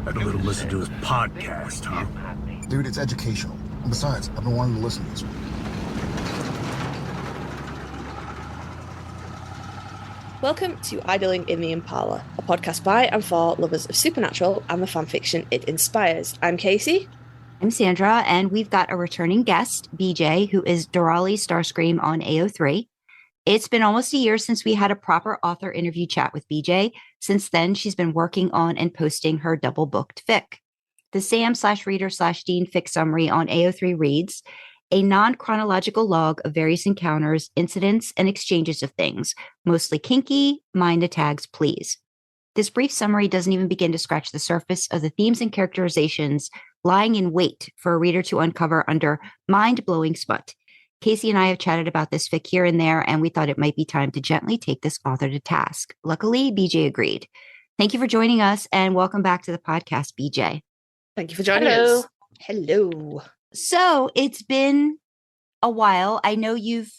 Had a little listen to his podcast, huh? Dude, it's educational. And besides, I've been wanting to listen to this one. Welcome to Idling in the Impala, a podcast by and for lovers of supernatural and the fanfiction it inspires. I'm Kasey. I'm Sandra, and we've got a returning guest, BJ, who is Dorali Starscream on AO3. It's been almost a year since we had a proper author interview chat with BJ. Since then, she's been working on and posting her double-booked fic. The Sam/Reader/Dean fic summary on AO3 reads, a non-chronological log of various encounters, incidents, and exchanges of things, mostly kinky, mind the tags, please. This brief summary doesn't even begin to scratch the surface of the themes and characterizations lying in wait for a reader to uncover under mind-blowing smut. Kasey and I have chatted about this fic here and there, and we thought it might be time to gently take this author to task. Luckily, BJ agreed. Thank you for joining us, and welcome back to the podcast, BJ. Thank you for joining us. Hello. So it's been a while. I know you've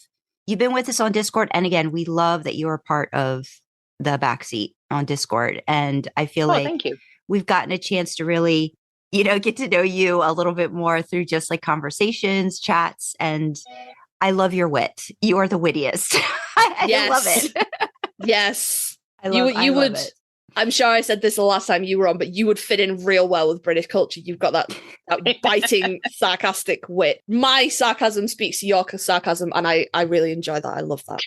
been with us on Discord, and again, we love that you are part of the backseat on Discord. And I feel like thank you. We've gotten a chance to really, get to know you a little bit more through just like conversations, chats, and I love your wit. You are the wittiest. I love it. Yes. I love it. I'm sure I said this the last time you were on, but you would fit in real well with British culture. You've got that biting, sarcastic wit. My sarcasm speaks to your sarcasm, and I really enjoy that. I love that.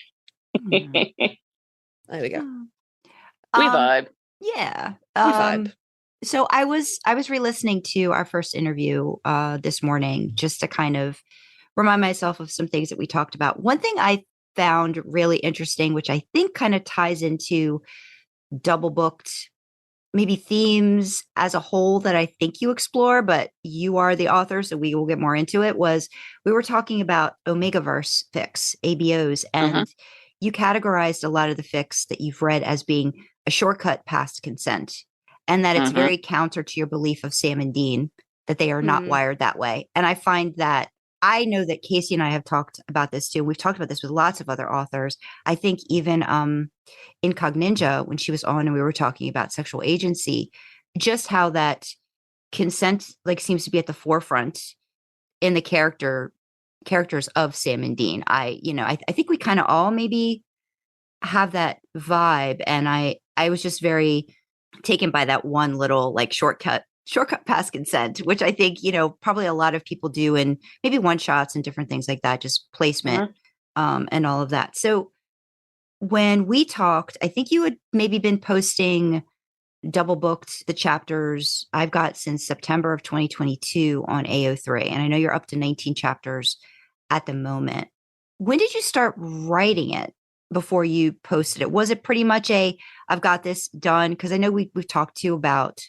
There we go. We vibe. Yeah. We vibe. So I was re-listening to our first interview this morning just to kind of remind myself of some things that we talked about. One thing I found really interesting, which I think kind of ties into double booked maybe themes as a whole that I think you explore, but you are the author, so we will get more into it, was we were talking about Omegaverse fics, ABOs, and you categorized a lot of the fics that you've read as being a shortcut past consent, and that it's very counter to your belief of Sam and Dean, that they are not wired that way. And I find that I know that Kasey and I have talked about this too. We've talked about this with lots of other authors. I think even Incogninja, when she was on and we were talking about sexual agency, just how that consent like seems to be at the forefront in the characters of Sam and Dean. I think we kind of all maybe have that vibe. And I was just very taken by that one little like shortcut past consent, which I think, probably a lot of people do in maybe one shots and different things like that, just placement and all of that. So when we talked, I think you had maybe been posting double booked the chapters I've got since September of 2022 on AO3. And I know you're up to 19 chapters at the moment. When did you start writing it before you posted it? Was it pretty much I've got this done? Because I know we've talked to you about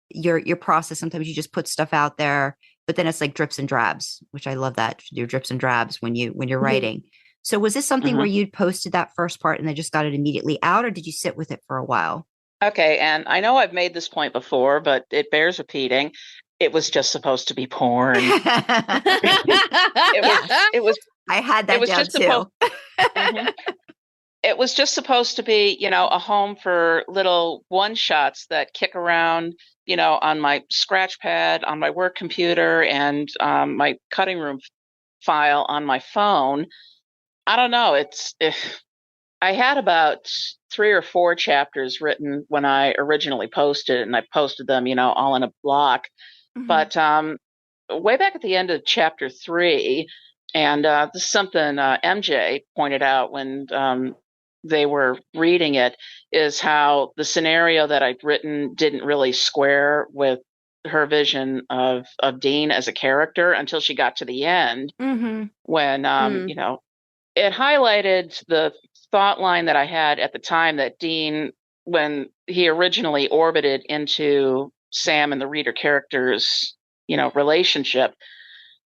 your process. Sometimes you just put stuff out there, but then it's like drips and drabs, which I love that, your drips and drabs when you're writing. So was this something where you'd posted that first part and then just got it immediately out, or did you sit with it for a while? Okay, and I know I've made this point before, but it bears repeating. It was just supposed to be porn. it was I had that down too. It was just supposed to be, a home for little one-shots that kick around, on my scratch pad, on my work computer, and my cutting room file on my phone. I don't know. I had about 3 or 4 chapters written when I originally posted, and I posted them, all in a block. But way back at the end of chapter 3, and this is something MJ pointed out when they were reading it, is how the scenario that I'd written didn't really square with her vision of Dean as a character until she got to the end, when it highlighted the thought line that I had at the time that Dean, when he originally orbited into Sam and the reader characters, relationship,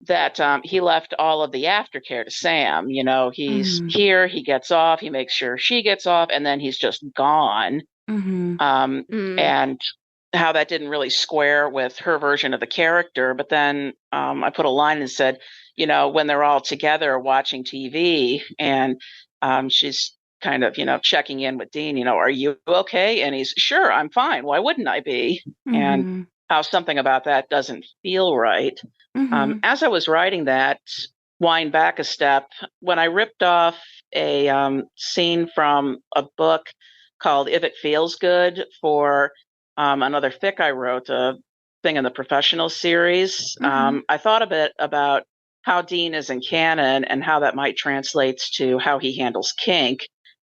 that he left all of the aftercare to Sam. He's here, he gets off, he makes sure she gets off, and then he's just gone. And how that didn't really square with her version of the character. But then I put a line and said, when they're all together watching TV and she's kind of, checking in with Dean, are you okay? And he's, sure, I'm fine. Why wouldn't I be? And Mm-hmm. how something about that doesn't feel right. Mm-hmm. As I was writing that, wind back a step, when I ripped off a scene from a book called If It Feels Good for another fic I wrote, a thing in the professional series, Mm-hmm. I thought a bit about how Dean is in canon and how that might translate to how he handles kink,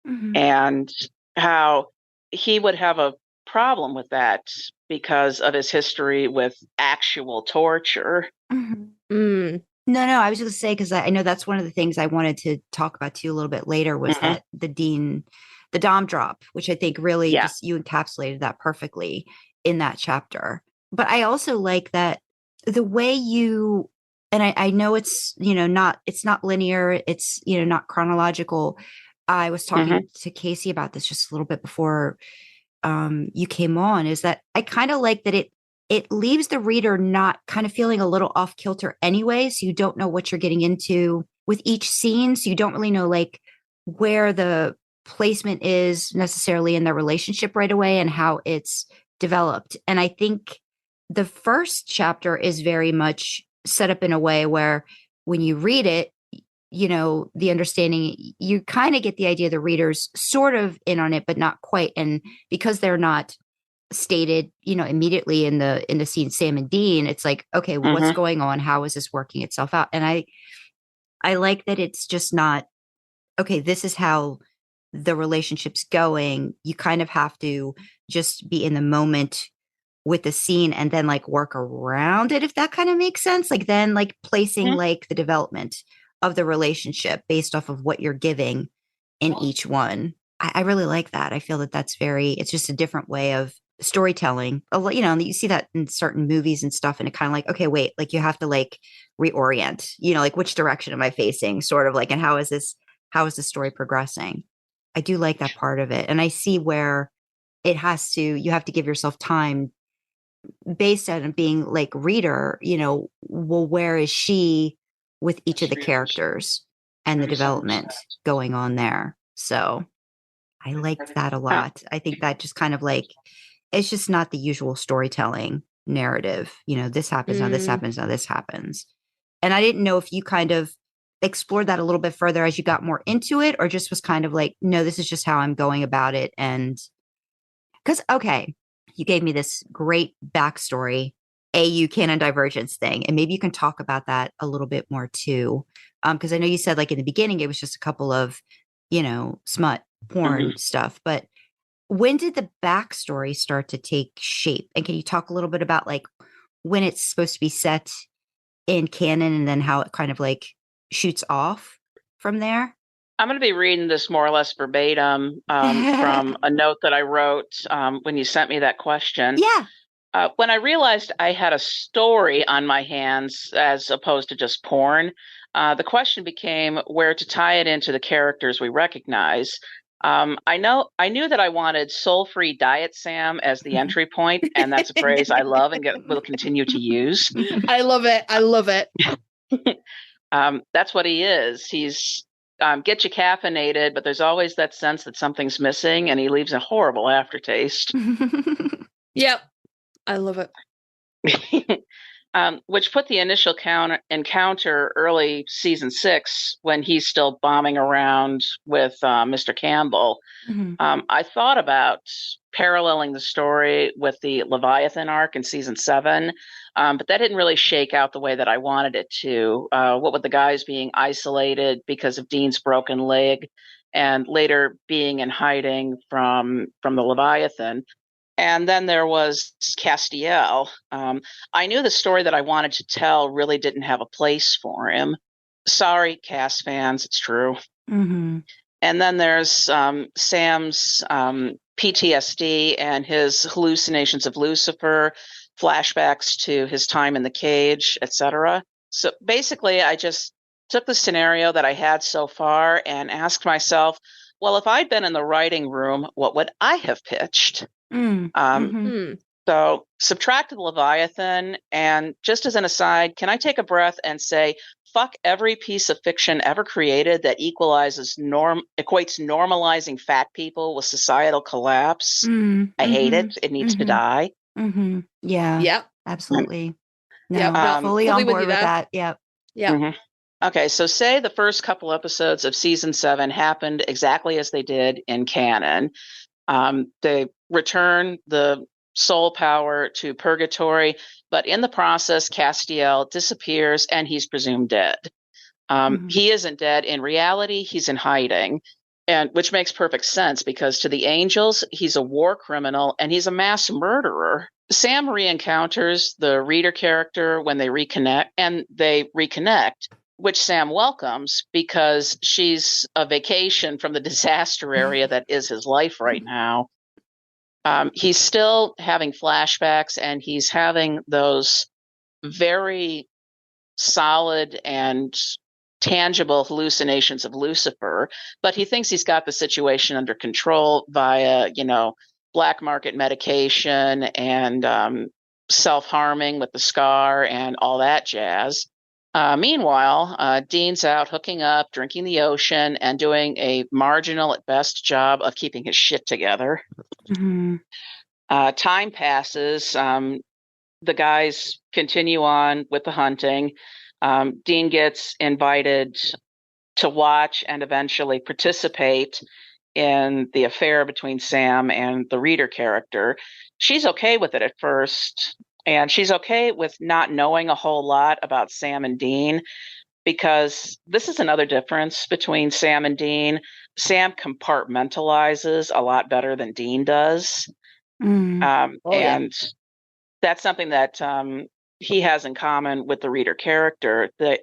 Mm-hmm. and how he would have a problem with that because of his history with actual torture. Mm-hmm. Mm. No, I was just going to say, because I know that's one of the things I wanted to talk about too a little bit later was Mhm. that the Dom drop, which I think really Yeah. just you encapsulated that perfectly in that chapter. But I also like that the way you, and I know it's, it's not linear, it's, not chronological. I was talking to Kasey about this just a little bit before you came on, is that I kind of like that it leaves the reader not kind of feeling a little off kilter anyway. So you don't know what you're getting into with each scene. So you don't really know like where the placement is necessarily in their relationship right away and how it's developed. And I think the first chapter is very much set up in a way where when you read it, the understanding, you kind of get the idea the reader's sort of in on it, but not quite. And because they're not stated, immediately in the scene, Sam and Dean, it's like, okay, well, what's going on? How is this working itself out? And I like that it's just not, okay, this is how the relationship's going. You kind of have to just be in the moment with the scene and then like work around it, if that kind of makes sense. Like then like placing like the development of the relationship based off of what you're giving in each one. I really like that. I feel that that's it's just a different way of storytelling. You see that in certain movies and stuff, and it kind of like, okay, wait, like you have to like reorient, like which direction am I facing, sort of like, and how is the story progressing? I do like that part of it. And I see where you have to give yourself time based on it being like reader, well, where is she with each of the characters and the development going on there? So I liked that a lot. I think that just kind of like, it's just not the usual storytelling narrative. This happens, now this happens, now this happens. And I didn't know if you kind of explored that a little bit further as you got more into it, or just was kind of like, no, this is just how I'm going about it. And because, okay, you gave me this great backstory, AU canon divergence thing. And maybe you can talk about that a little bit more too. Because I know you said like in the beginning, it was just a couple of, smut porn stuff. But when did the backstory start to take shape? And can you talk a little bit about like when it's supposed to be set in canon and then how it kind of like shoots off from there? I'm going to be reading this more or less verbatim from a note that I wrote when you sent me that question. Yeah. When I realized I had a story on my hands as opposed to just porn, the question became where to tie it into the characters we recognize. I knew that I wanted soul-free diet Sam as the entry point, and that's a phrase I love and will continue to use. I love it. That's what he is. He's get you caffeinated, but there's always that sense that something's missing, and he leaves a horrible aftertaste. Yep, I love it. Which put the initial encounter early season 6 when he's still bombing around with Mr. Campbell. I thought about paralleling the story with the Leviathan arc in season 7, but that didn't really shake out the way that I wanted it to. What with the guys being isolated because of Dean's broken leg and later being in hiding from the Leviathan. And then there was Castiel. I knew the story that I wanted to tell really didn't have a place for him. Sorry, Cass fans, it's true. And then there's Sam's PTSD and his hallucinations of Lucifer, flashbacks to his time in the cage, etc. So basically, I just took the scenario that I had so far and asked myself, well, if I'd been in the writing room, what would I have pitched? So subtract the Leviathan, and just as an aside, can I take a breath and say, fuck every piece of fiction ever created that equates normalizing fat people with societal collapse. I hate it. It needs to die. Yeah. Yep. Absolutely. No, Yep. No, fully fully on with board you with there. that. Yep. Yeah. Mhm. Okay, so say the first couple episodes of season 7 happened exactly as they did in canon. They return the soul power to purgatory, but in the process, Castiel disappears and he's presumed dead. He isn't dead. In reality, he's in hiding, and which makes perfect sense because to the angels, he's a war criminal and he's a mass murderer. Sam re-encounters the reader character when they reconnect, which Sam welcomes because she's a vacation from the disaster area that is his life right now. He's still having flashbacks and he's having those very solid and tangible hallucinations of Lucifer, but he thinks he's got the situation under control via, black market medication and self-harming with the scar and all that jazz. Meanwhile, Dean's out hooking up, drinking the ocean, and doing a marginal at best job of keeping his shit together. Time passes. The guys continue on with the hunting. Dean gets invited to watch and eventually participate in the affair between Sam and the reader character. She's okay with it at first, and she's okay with not knowing a whole lot about Sam and Dean, because this is another difference between Sam and Dean. Sam compartmentalizes a lot better than Dean does. And that's something that he has in common with the reader character, that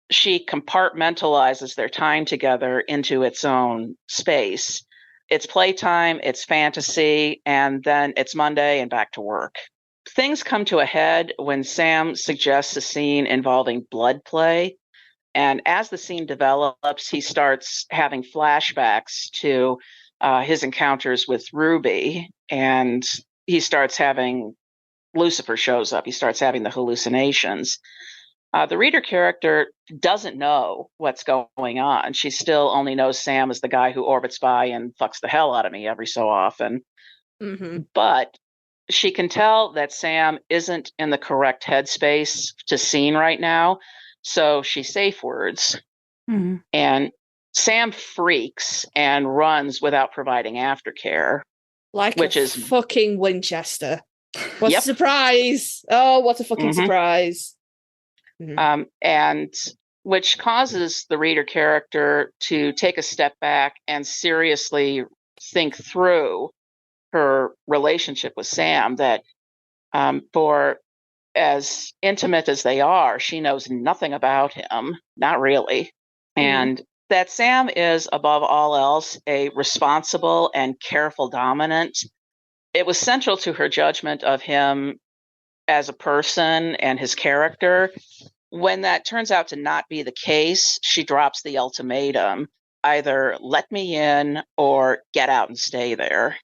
she compartmentalizes their time together into its own space. It's playtime, it's fantasy, and then it's Monday and back to work. Things come to a head when Sam suggests a scene involving blood play. And as the scene develops, he starts having flashbacks to his encounters with Ruby, and he starts having Lucifer shows up. He starts having the hallucinations. The reader character doesn't know what's going on. She still only knows Sam as the guy who orbits by and fucks the hell out of me every so often. But she can tell that Sam isn't in the correct headspace to scene right now, so she safe words. And Sam freaks and runs without providing aftercare. Which is fucking Winchester. What a surprise! Oh, what a fucking surprise. And which causes the reader character to take a step back and seriously think through her relationship with Sam, that for as intimate as they are, she knows nothing about him, not really. And that Sam is, above all else, a responsible and careful dominant. It was central to her judgment of him as a person and his character. When that turns out to not be the case, she drops the ultimatum: either let me in or get out and stay there.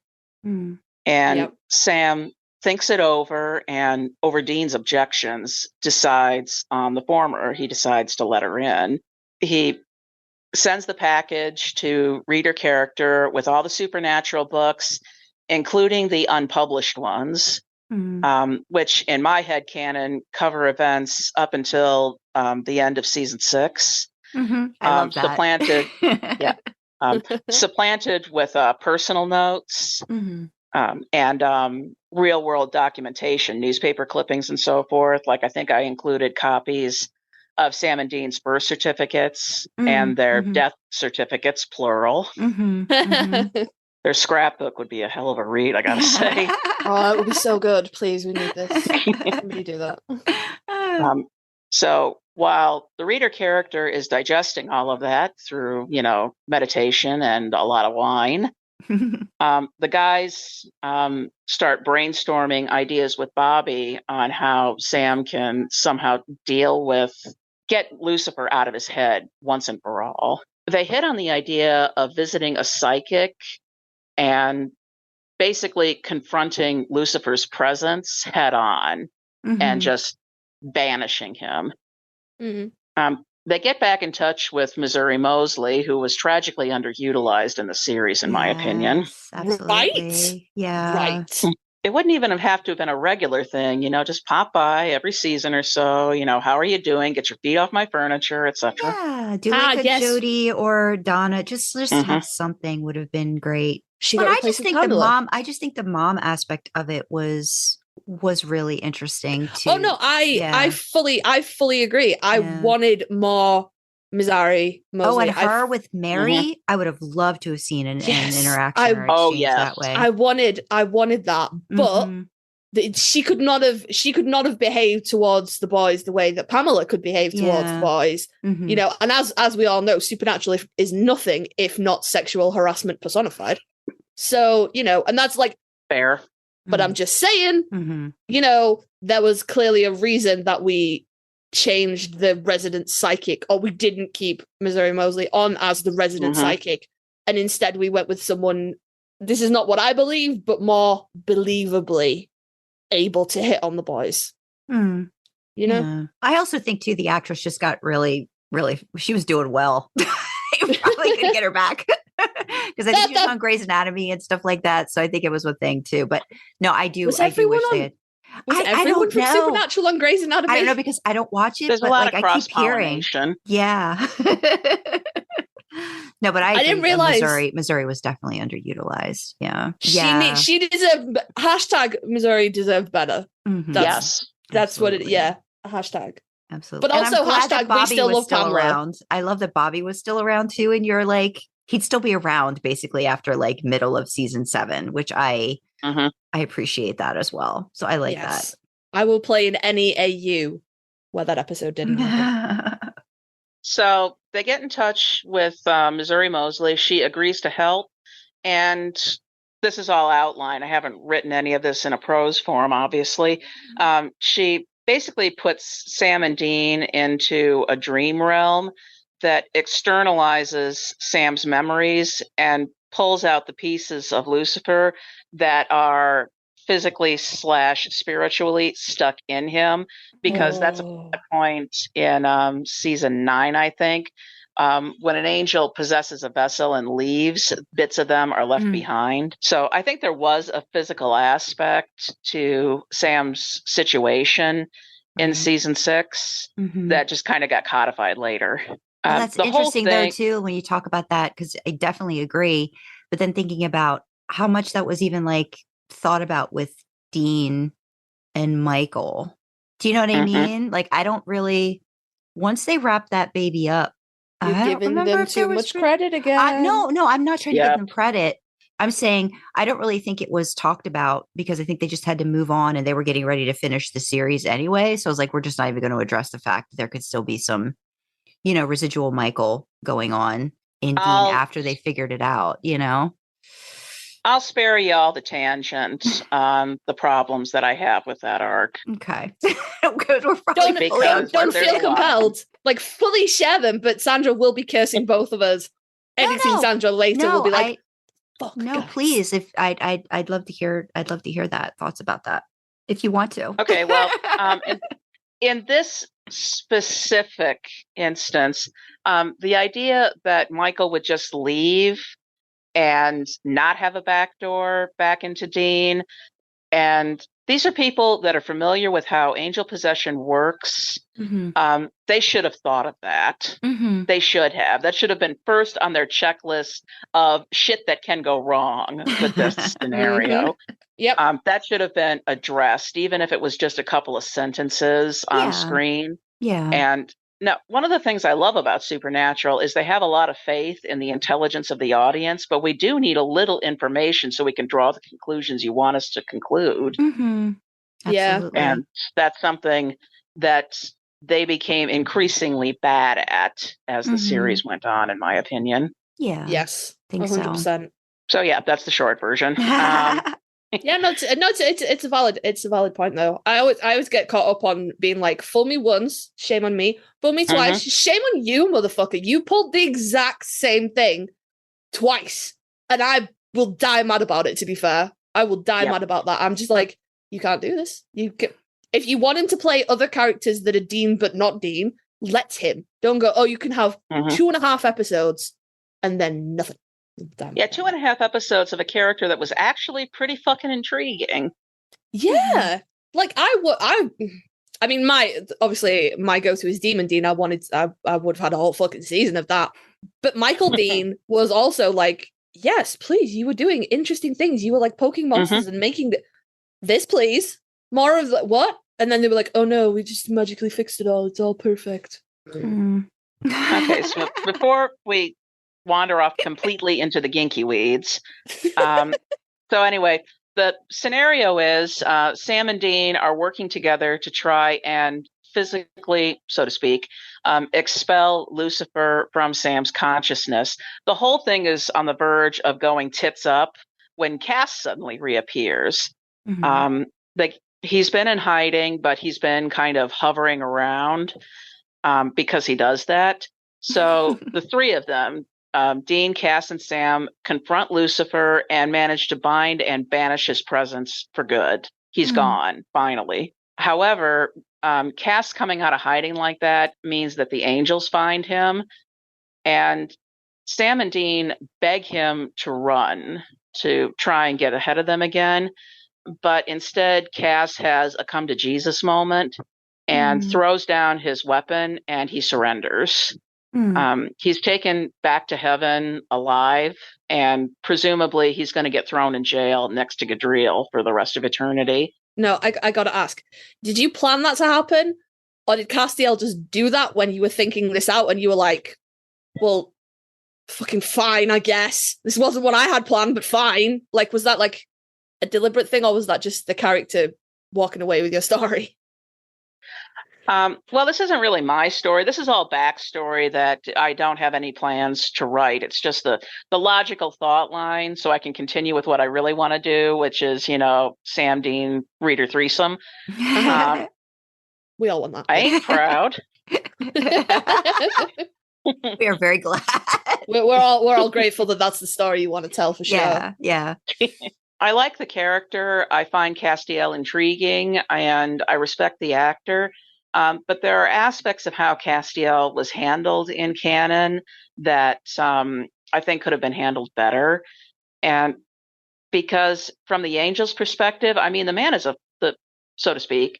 And Sam thinks it over, and over Dean's objections, decides on the former. He decides to let her in. He sends the package to reader character with all the supernatural books, including the unpublished ones, which in my headcanon cover events up until the end of season 6. I love that. Supplanted with personal notes and real world documentation, newspaper clippings and so forth. Like, I think I included copies of Sam and Dean's birth certificates and their death certificates, plural. Their scrapbook would be a hell of a read, I gotta say. Oh, it would be so good. Please, we need this. Somebody do that. So while the reader character is digesting all of that through, meditation and a lot of wine, the guys start brainstorming ideas with Bobby on how Sam can somehow get Lucifer out of his head once and for all. They hit on the idea of visiting a psychic and basically confronting Lucifer's presence head on and just banishing him. They get back in touch with Missouri Mosley, who was tragically underutilized in the series, in my opinion. Absolutely. Right? Yeah. Right. It wouldn't even have to have been a regular thing, just pop by every season or so, how are you doing? Get your feet off my furniture, etc. Yeah, do like a yes. Jody or Donna. Just have something would have been great. She But got I replaced just with think Pamela. I just think the mom aspect of it was really interesting too. Oh no, I fully agree. I wanted more Missouri Mosley. Oh, and her with Mary, I would have loved to have seen an interaction or exchange that way. I wanted that, but she could not have behaved towards the boys the way that Pamela could behave towards the boys. And as we all know, Supernatural is nothing if not sexual harassment personified. So, and that's like fair. But I'm just saying, there was clearly a reason that we changed the resident psychic, or we didn't keep Missouri Mosley on as the resident psychic, and instead we went with someone, this is not what I believe, but more believably able to hit on the boys. I also think too, the actress just got really, she was doing well. You probably could get her back. Because I think she was on Grey's Anatomy and stuff like that. So I think it was a thing too. But no, I do wish they had. Was everyone from Supernatural on Grey's Anatomy? I don't know, because I don't watch it. There's but a lot of cross-pollination. Yeah. No, but I didn't realize Missouri was definitely underutilized. Yeah. She deserved #Missouri deserved better. That's what it. Yeah. A hashtag. Absolutely. But also #we still love Pamela. Around. I love that Bobby was still around too. And you're like, he'd still be around basically after like middle of season 7, which I appreciate that as well. So I like that. I will play in any AU where that episode didn't happen. So they get in touch with Missouri Mosley. She agrees to help. And this is all outlined. I haven't written any of this in a prose form, obviously. She basically puts Sam and Dean into a dream realm that externalizes Sam's memories and pulls out the pieces of Lucifer that are physically / spiritually stuck in him, because that's a point in season 9, I think. When an angel possesses a vessel and leaves, bits of them are left behind. So I think there was a physical aspect to Sam's situation in season 6 that just kind of got codified later. Well, that's interesting though too, when you talk about that, because I definitely agree. But then thinking about how much that was even like thought about with Dean and Michael. Do you know what I mean? Like, I don't really, once they wrap that baby up, you're giving them too much credit again. No, I'm not trying to give them credit. I'm saying I don't really think it was talked about, because I think they just had to move on and they were getting ready to finish the series anyway. So I was like, we're just not even going to address the fact that there could still be some, residual Michael going on in Dean after they figured it out, I'll spare you all the tangent on the problems that I have with that arc. Okay. Good. We're probably don't feel compelled. Like, fully share them, but Sandra will be cursing both of us. Editing Sandra later will be like, fuck. No, guys. please. If I'd love to hear that, thoughts about that, if you want to. Okay, well, in this specific instance, the idea that Michael would just leave and not have a backdoor back into Dean, and these are people that are familiar with how angel possession works. They should have thought of that. They should have. That should have been first on their checklist of shit that can go wrong with this scenario. Yep. That should have been addressed, even if it was just a couple of sentences on screen. Yeah. And now, one of the things I love about Supernatural is they have a lot of faith in the intelligence of the audience, but we do need a little information so we can draw the conclusions you want us to conclude. Yeah. And that's something that they became increasingly bad at as the series went on, in my opinion. Yeah. Yes. I think 100%. So yeah, that's the short version. Yeah, it's a valid point though. I always get caught up on being like, fool me once, shame on me. Fool me twice, shame on you, motherfucker. You pulled the exact same thing twice, and I will die mad about it. To be fair, I will die Yep. mad about that. I'm just like, you can't do this. If you want him to play other characters that are Dean but not Dean, let him. Don't go, oh, you can have 2.5 episodes and then nothing. Damn. Yeah, 2.5 episodes of a character that was actually pretty fucking intriguing. Yeah. Like I mean, my go-to is Demon Dean. I would have had a whole fucking season of that. But Michael Dean was also like, yes, please, you were doing interesting things. You were like poking monsters and making this, please. More of what? And then they were like, oh no, we just magically fixed it all. It's all perfect. Okay, so before we wander off completely into the ginky weeds, so anyway, the scenario is Sam and Dean are working together to try and physically, so to speak, expel Lucifer from Sam's consciousness. The whole thing is on the verge of going tits up when Cass suddenly reappears. He's been in hiding, but he's been kind of hovering around because he does that. So the three of them, Dean, Cass, and Sam, confront Lucifer and manage to bind and banish his presence for good. He's gone, finally. However, Cass coming out of hiding like that means that the angels find him, and Sam and Dean beg him to run to try and get ahead of them again. But instead, Cass has a come to Jesus moment and throws down his weapon and he surrenders. He's taken back to heaven alive, and presumably he's going to get thrown in jail next to Gadriel for the rest of eternity. No, I gotta ask, did you plan that to happen? Or did Castiel just do that when you were thinking this out and you were like, well, fucking fine, I guess. This wasn't what I had planned, but fine. Like, was that like a deliberate thing, or was that just the character walking away with your story? Well, this isn't really my story. This is all backstory that I don't have any plans to write. It's just the logical thought line, so I can continue with what I really want to do, which is, Sam Dean reader threesome. We all want that. I ain't proud. We are very glad. We're all grateful that that's the story you want to tell for sure. Yeah. I like the character. I find Castiel intriguing, and I respect the actor. But there are aspects of how Castiel was handled in canon that I think could have been handled better. And because from the Angels' perspective, I mean, the man is so to speak,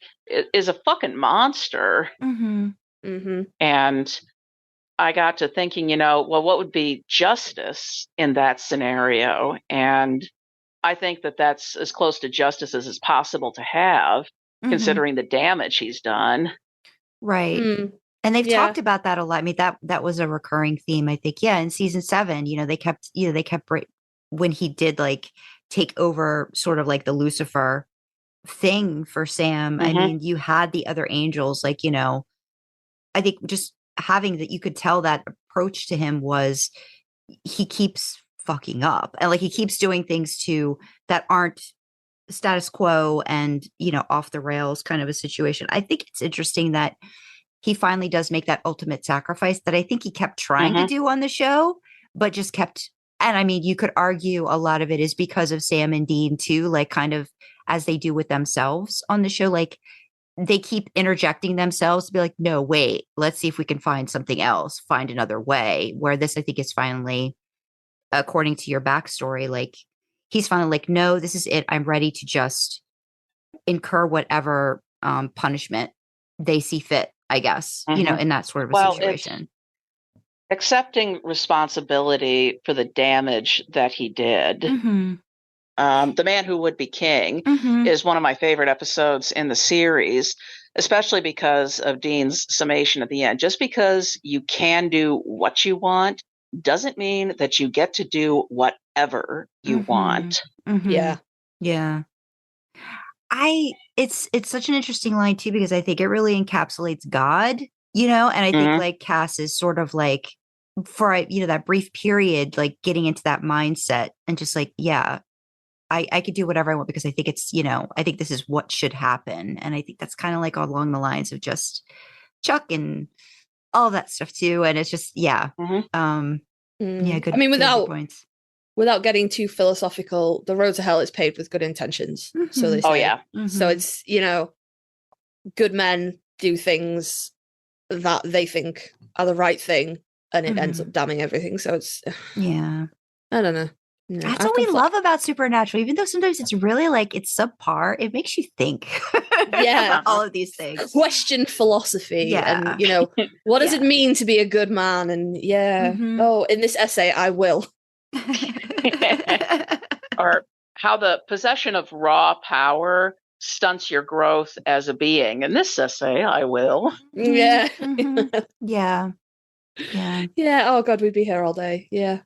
is a fucking monster. And I got to thinking, well, what would be justice in that scenario? And I think that that's as close to justice as is possible to have, considering the damage he's done. Right. And they've talked about that a lot. I mean, that was a recurring theme, I think. Yeah, in season 7, they kept when he did like take over sort of like the Lucifer thing for Sam. I mean, you had the other angels, like, I think just having that, you could tell that approach to him was he keeps fucking up, and like he keeps doing things that aren't status quo and off the rails kind of a situation. I think it's interesting that he finally does make that ultimate sacrifice that I think he kept trying to do on the show, but just kept. And I mean, you could argue a lot of it is because of Sam and Dean too, like kind of as they do with themselves on the show. Like they keep interjecting themselves to be like, no, wait, let's see if we can find something else, find another way. Where this, I think, is finally, according to your backstory, like he's finally like, no, this is it. I'm ready to just incur whatever punishment they see fit, I guess, in that sort of a situation. Accepting responsibility for the damage that he did. The Man Who Would Be King is one of my favorite episodes in the series, especially because of Dean's summation at the end. Just because you can do what you want doesn't mean that you get to do whatever you want. Yeah. It's such an interesting line too, because I think it really encapsulates God, and I think like Cass is sort of like for, that brief period, like getting into that mindset and just like, yeah, I could do whatever I want because I think it's, I think this is what should happen. And I think that's kind of like along the lines of just Chuck and all that stuff too. And it's just, yeah. Good. I mean, good points. without getting too philosophical, the road to hell is paved with good intentions. So they say. Oh yeah. So it's, good men do things that they think are the right thing, and it ends up damning everything. So it's, Yeah. I don't know. No, That's what we love about Supernatural. Even though sometimes it's really like it's subpar, it makes you think. Yeah. about all of these things. Question philosophy, Yeah. and what does it mean to be a good man? And in this essay, I will. Or how the possession of raw power stunts your growth as a being. In this essay, I will. Yeah. Yeah. Yeah. Yeah. Oh God, we'd be here all day. Yeah.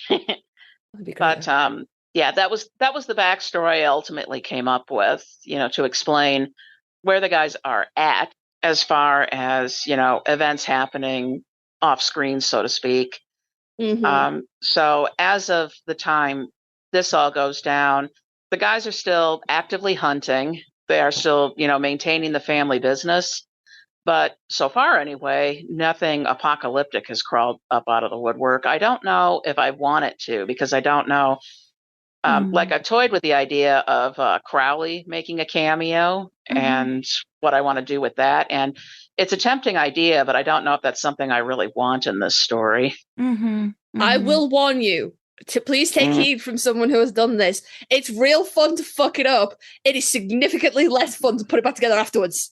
That'd be great. But that was the backstory I ultimately came up with, to explain where the guys are at as far as, events happening off screen, so to speak. So as of the time this all goes down, the guys are still actively hunting. They are still, maintaining the family business. But so far, anyway, nothing apocalyptic has crawled up out of the woodwork. I don't know if I want it to, because I don't know. Like I've toyed with the idea of Crowley making a cameo and what I want to do with that. And it's a tempting idea, but I don't know if that's something I really want in this story. I will warn you to please take heed from someone who has done this. It's real fun to fuck it up. It is significantly less fun to put it back together afterwards.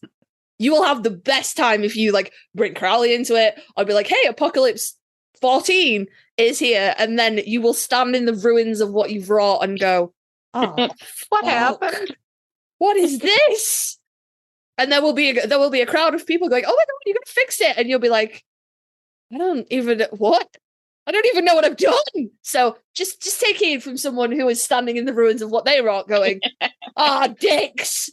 You will have the best time if you bring Crowley into it. I'll be like, hey, Apocalypse 14 is here. And then you will stand in the ruins of what you've wrought and go, oh, what happened? What is this? And there will be a crowd of people going, oh my God, you're going to fix it. And you'll be like, I don't even know what I've done. So just take heed from someone who is standing in the ruins of what they wrought going, dicks.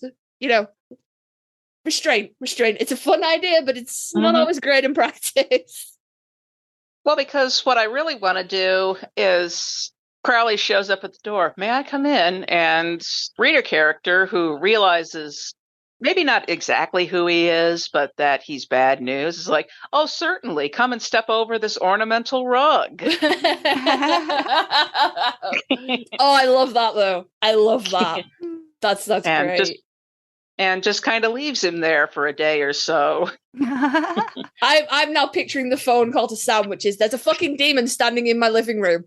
Restraint. It's a fun idea, but it's not always great in practice. Well, because what I really want to do is Crowley shows up at the door. May I come in? And reader character who realizes maybe not exactly who he is, but that he's bad news is like, oh, certainly, come and step over this ornamental rug. Oh, I love that, though. I love that. That's great. And just kind of leaves him there for a day or so. I'm now picturing the phone call to Sam, which is, there's a fucking demon standing in my living room.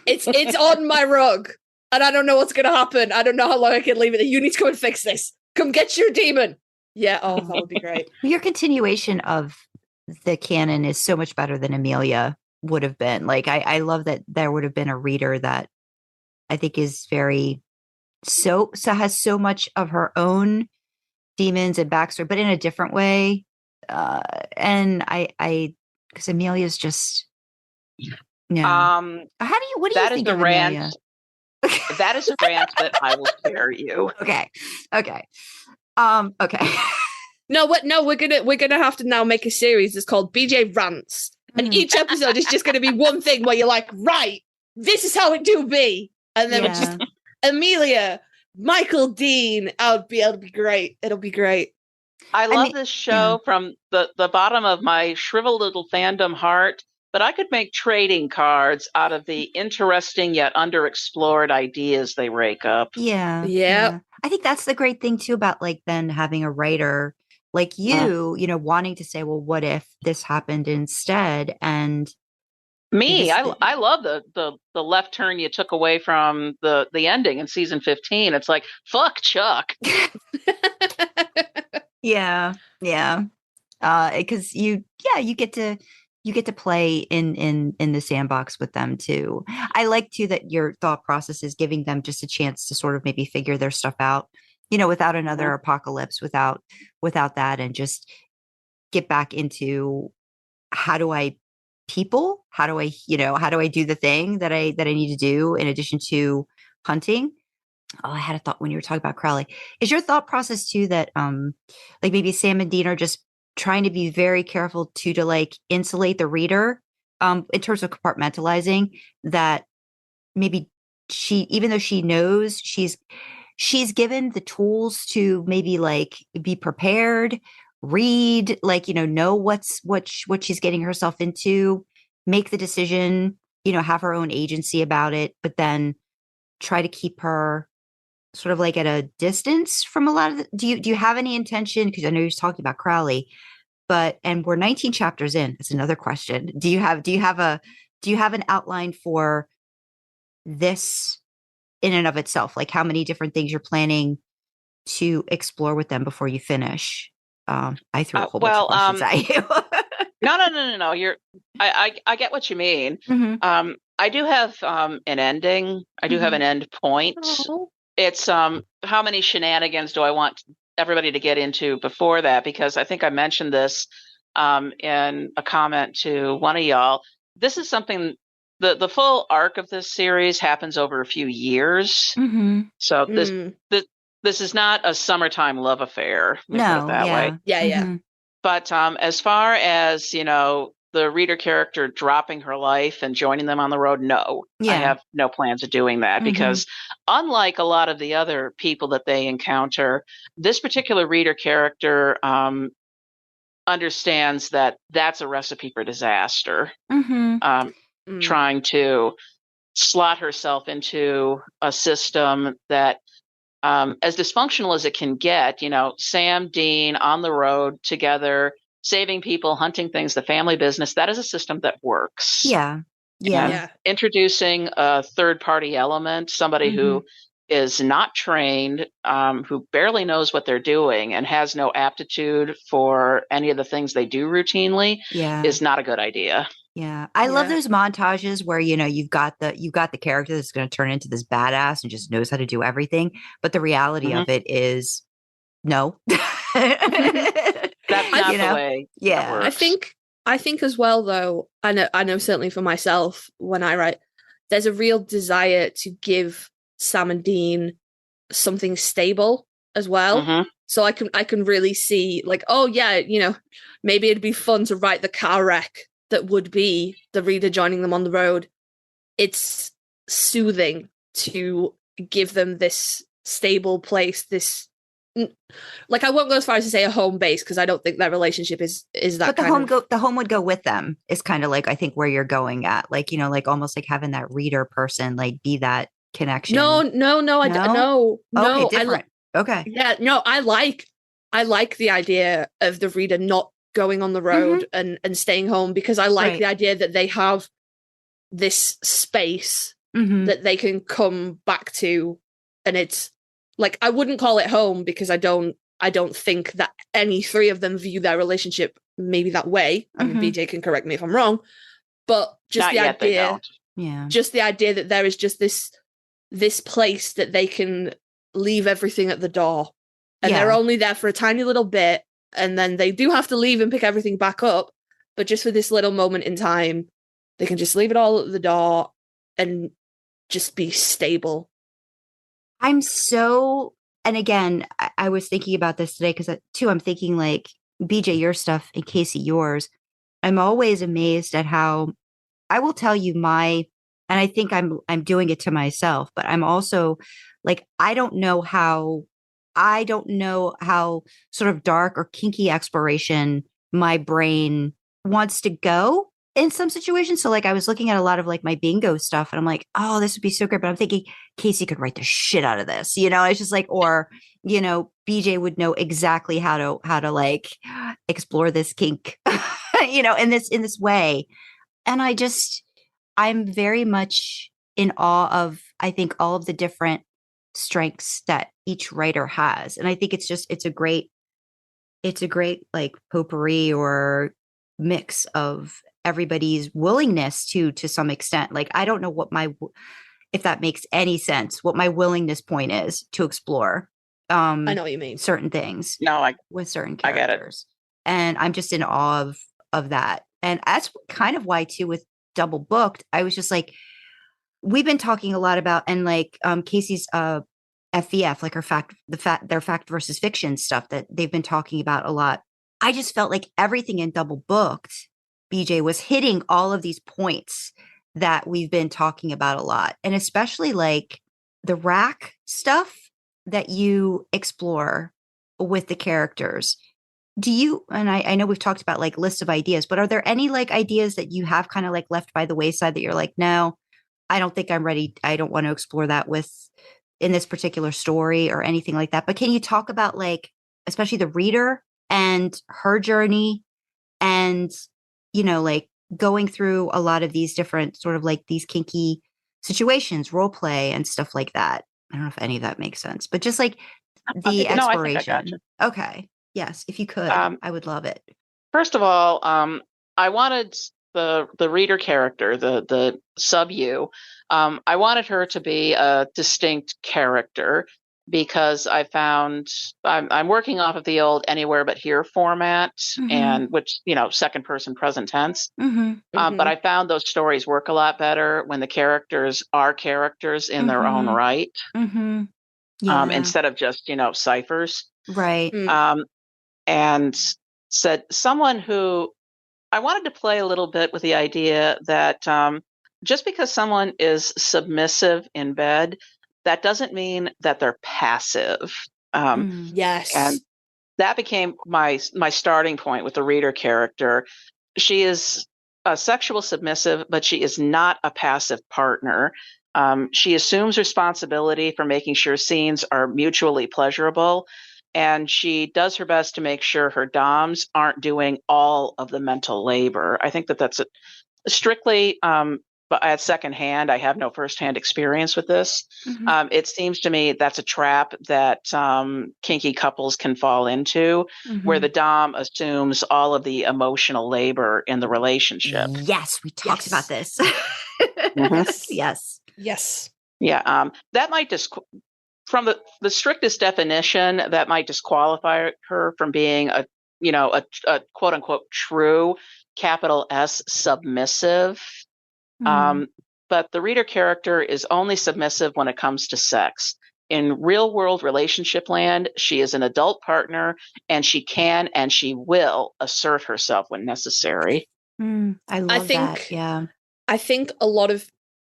It's on my rug, and I don't know what's going to happen. I don't know how long I can leave it. You need to come and fix this. Come get your demon. Yeah, that would be great. Your continuation of the canon is so much better than Amelia would have been. I love that there would have been a reader that I think is very... So has so much of her own demons and backstory, but in a different way. And I because Amelia's just what do you think of Amelia? That is a rant that I will spare you. Okay. No, we're gonna have to now make a series that's called BJ Rants, and each episode is just gonna be one thing where you're like, right, this is how it do be, and then it's just Amelia, Michael Dean. It'll be great. It'll be great. I love this show from the bottom of my shriveled little fandom heart, but I could make trading cards out of the interesting yet underexplored ideas they rake up. Yeah. I think that's the great thing too about then having a writer like you, wanting to say, well, what if this happened instead? And me, I love the left turn you took away from the ending in season 15. It's like, fuck Chuck. Yeah. Because you get to play in the sandbox with them too. I like too that your thought process is giving them just a chance to sort of maybe figure their stuff out, without another apocalypse, without that, and just get back into how do I do the thing that I need to do in addition to hunting. Oh, I had a thought when you were talking about Crowley. Is your thought process too that maybe Sam and Dean are just trying to be very careful to insulate the reader in terms of compartmentalizing, that maybe even though she knows she's given the tools to maybe be prepared, read, know what she's getting herself into, make the decision have her own agency about it, but then try to keep her sort of like at a distance from a lot of do you have any intention, because I know you're talking about Crowley, and we're 19 chapters in. That's another question. Do you have an outline for this in and of itself? Like how many different things you're planning to explore with them before you finish? I threw a whole bunch of questions at you. No. I get what you mean. Mhm. I do have an ending. I do have an end point. Oh. It's how many shenanigans do I want everybody to get into before that? Because I think I mentioned this in a comment to one of y'all. This is something. The full arc of this series happens over a few years. Mm-hmm. So this is not a summertime love affair. Let me put it that way. Yeah. Mm-hmm. But as far as, the reader character dropping her life and joining them on the road, no. Yeah. I have no plans of doing that because unlike a lot of the other people that they encounter, this particular reader character understands that that's a recipe for disaster. Trying to slot herself into a system that as dysfunctional as it can get, Sam, Dean on the road together, saving people, hunting things, the family business, that is a system that works. Yeah. And introducing a third party element, somebody who is not trained, who barely knows what they're doing and has no aptitude for any of the things they do routinely is not a good idea. Yeah. I love those montages where, you've got the character that's going to turn into this badass and just knows how to do everything. But the reality of it is no. That's not the way that works. I think as well, though, I know certainly for myself, when I write, there's a real desire to give Sam and Dean something stable as well. So I can really see like, oh yeah, maybe it'd be fun to write the car wreck that would be the reader joining them on the road. It's soothing to give them this stable place, this like I won't go as far as to say a home base because I don't think their relationship is that. But the home would go with them is kind of like I think where you're going at, like like almost like having that reader person like be that connection. No. Okay, different. Okay. Yeah, no, I like the idea of the reader not going on the road and staying home because I like the idea that they have this space that they can come back to, and it's like I wouldn't call it home because I don't think that any three of them view their relationship maybe that way. I mean, BJ can correct me if I'm wrong, but just Not the yet, idea, just the idea that there is just this place that they can leave everything at the door, and they're only there for a tiny little bit, and then they do have to leave and pick everything back up. But just for this little moment in time, they can just leave it all at the door and just be stable. And again, I was thinking about this today because too, I'm thinking like BJ, your stuff and Kasey, yours. I'm always amazed at how I will tell you and I think I'm doing it to myself, but I'm also like, I don't know how sort of dark or kinky exploration my brain wants to go in some situations. So like I was looking at a lot of like my bingo stuff and I'm like, oh, this would be so great. But I'm thinking Kasey could write the shit out of this, it's just like, or, BJ would know exactly how to like explore this kink, in this way. And I'm very much in awe of, I think, all of the different strengths that each writer has. And I think it's a great like potpourri or mix of everybody's willingness to some extent. Like, I don't know if that makes any sense, what my willingness point is to explore. I know what you mean. Certain things. No, with certain characters. I get it. And I'm just in awe of that. And that's kind of why too, with Double Booked, I was just like, we've been talking a lot about, and like Kasey's FVF, like their fact versus fiction stuff that they've been talking about a lot. I just felt like everything in Double Booked, BJ, was hitting all of these points that we've been talking about a lot. And especially like the rack stuff that you explore with the characters. do you, and I know we've talked about like lists of ideas, but are there any like ideas that you have kind of like left by the wayside that you're like, no, I don't think I'm ready. I don't want to explore that in this particular story or anything like that. But can you talk about like, especially the reader and her journey and, like going through a lot of these different sort of like these kinky situations, role play and stuff like that? I don't know if any of that makes sense, but just like the No, I think I got exploration. you. Okay. Yes. If you could, I would love it. First of all, I wanted the reader character, the sub you, I wanted her to be a distinct character because I found I'm working off of the old anywhere but here format, and which second person present tense. But I found those stories work a lot better when the characters are characters in their own right, instead of just ciphers. Right. And said someone who I wanted to play a little bit with the idea that just because someone is submissive in bed, that doesn't mean that they're passive. Yes. And that became my starting point with the reader character. She is a sexual submissive, but she is not a passive partner. She assumes responsibility for making sure scenes are mutually pleasurable. And she does her best to make sure her DOMs aren't doing all of the mental labor. I think that that's strictly, but at secondhand, I have no firsthand experience with this. It seems to me that's a trap that kinky couples can fall into, where the Dom assumes all of the emotional labor in the relationship. Yes, we talked about this. Yes. Yeah, that might from the strictest definition, that might disqualify her from being a quote unquote true capital S submissive. But the reader character is only submissive when it comes to sex. In real world relationship land, she is an adult partner, and she can and she will assert herself when necessary. I love that. Yeah. I think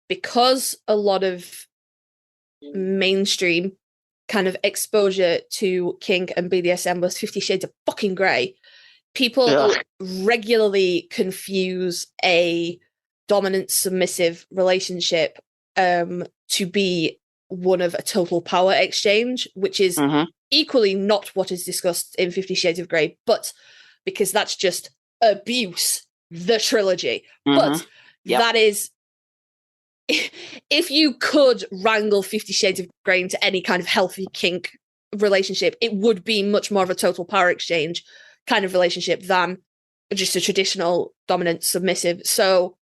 because a lot of mainstream kind of exposure to kink and BDSM was 50 Shades of fucking Grey, people regularly confuse a dominant submissive relationship to be one of a total power exchange, which is equally not what is discussed in 50 Shades of Grey, but because that's just Abuse, the trilogy. But that is, if you could wrangle 50 Shades of Grey into any kind of healthy kink relationship, it would be much more of a total power exchange kind of relationship than just a traditional dominant submissive. So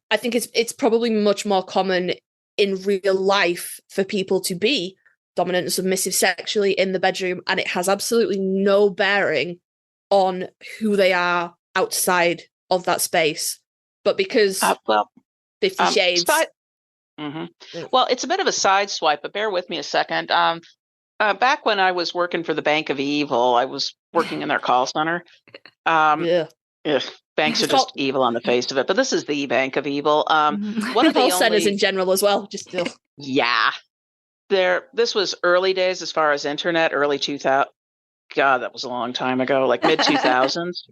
I think it's probably much more common in real life for people to be dominant and submissive sexually in the bedroom, and it has absolutely no bearing on who they are outside of that space. But because 50 Shades... Well, it's a bit of a side swipe, but bear with me a second. Back when I was working for the Bank of Evil, I was working in their call center. Banks are just evil on the face of it, but this is the Bank of Evil. One of the call centers in general as well. Just this was early days as far as internet, early 2000. God, that was a long time ago, like mid 2000s.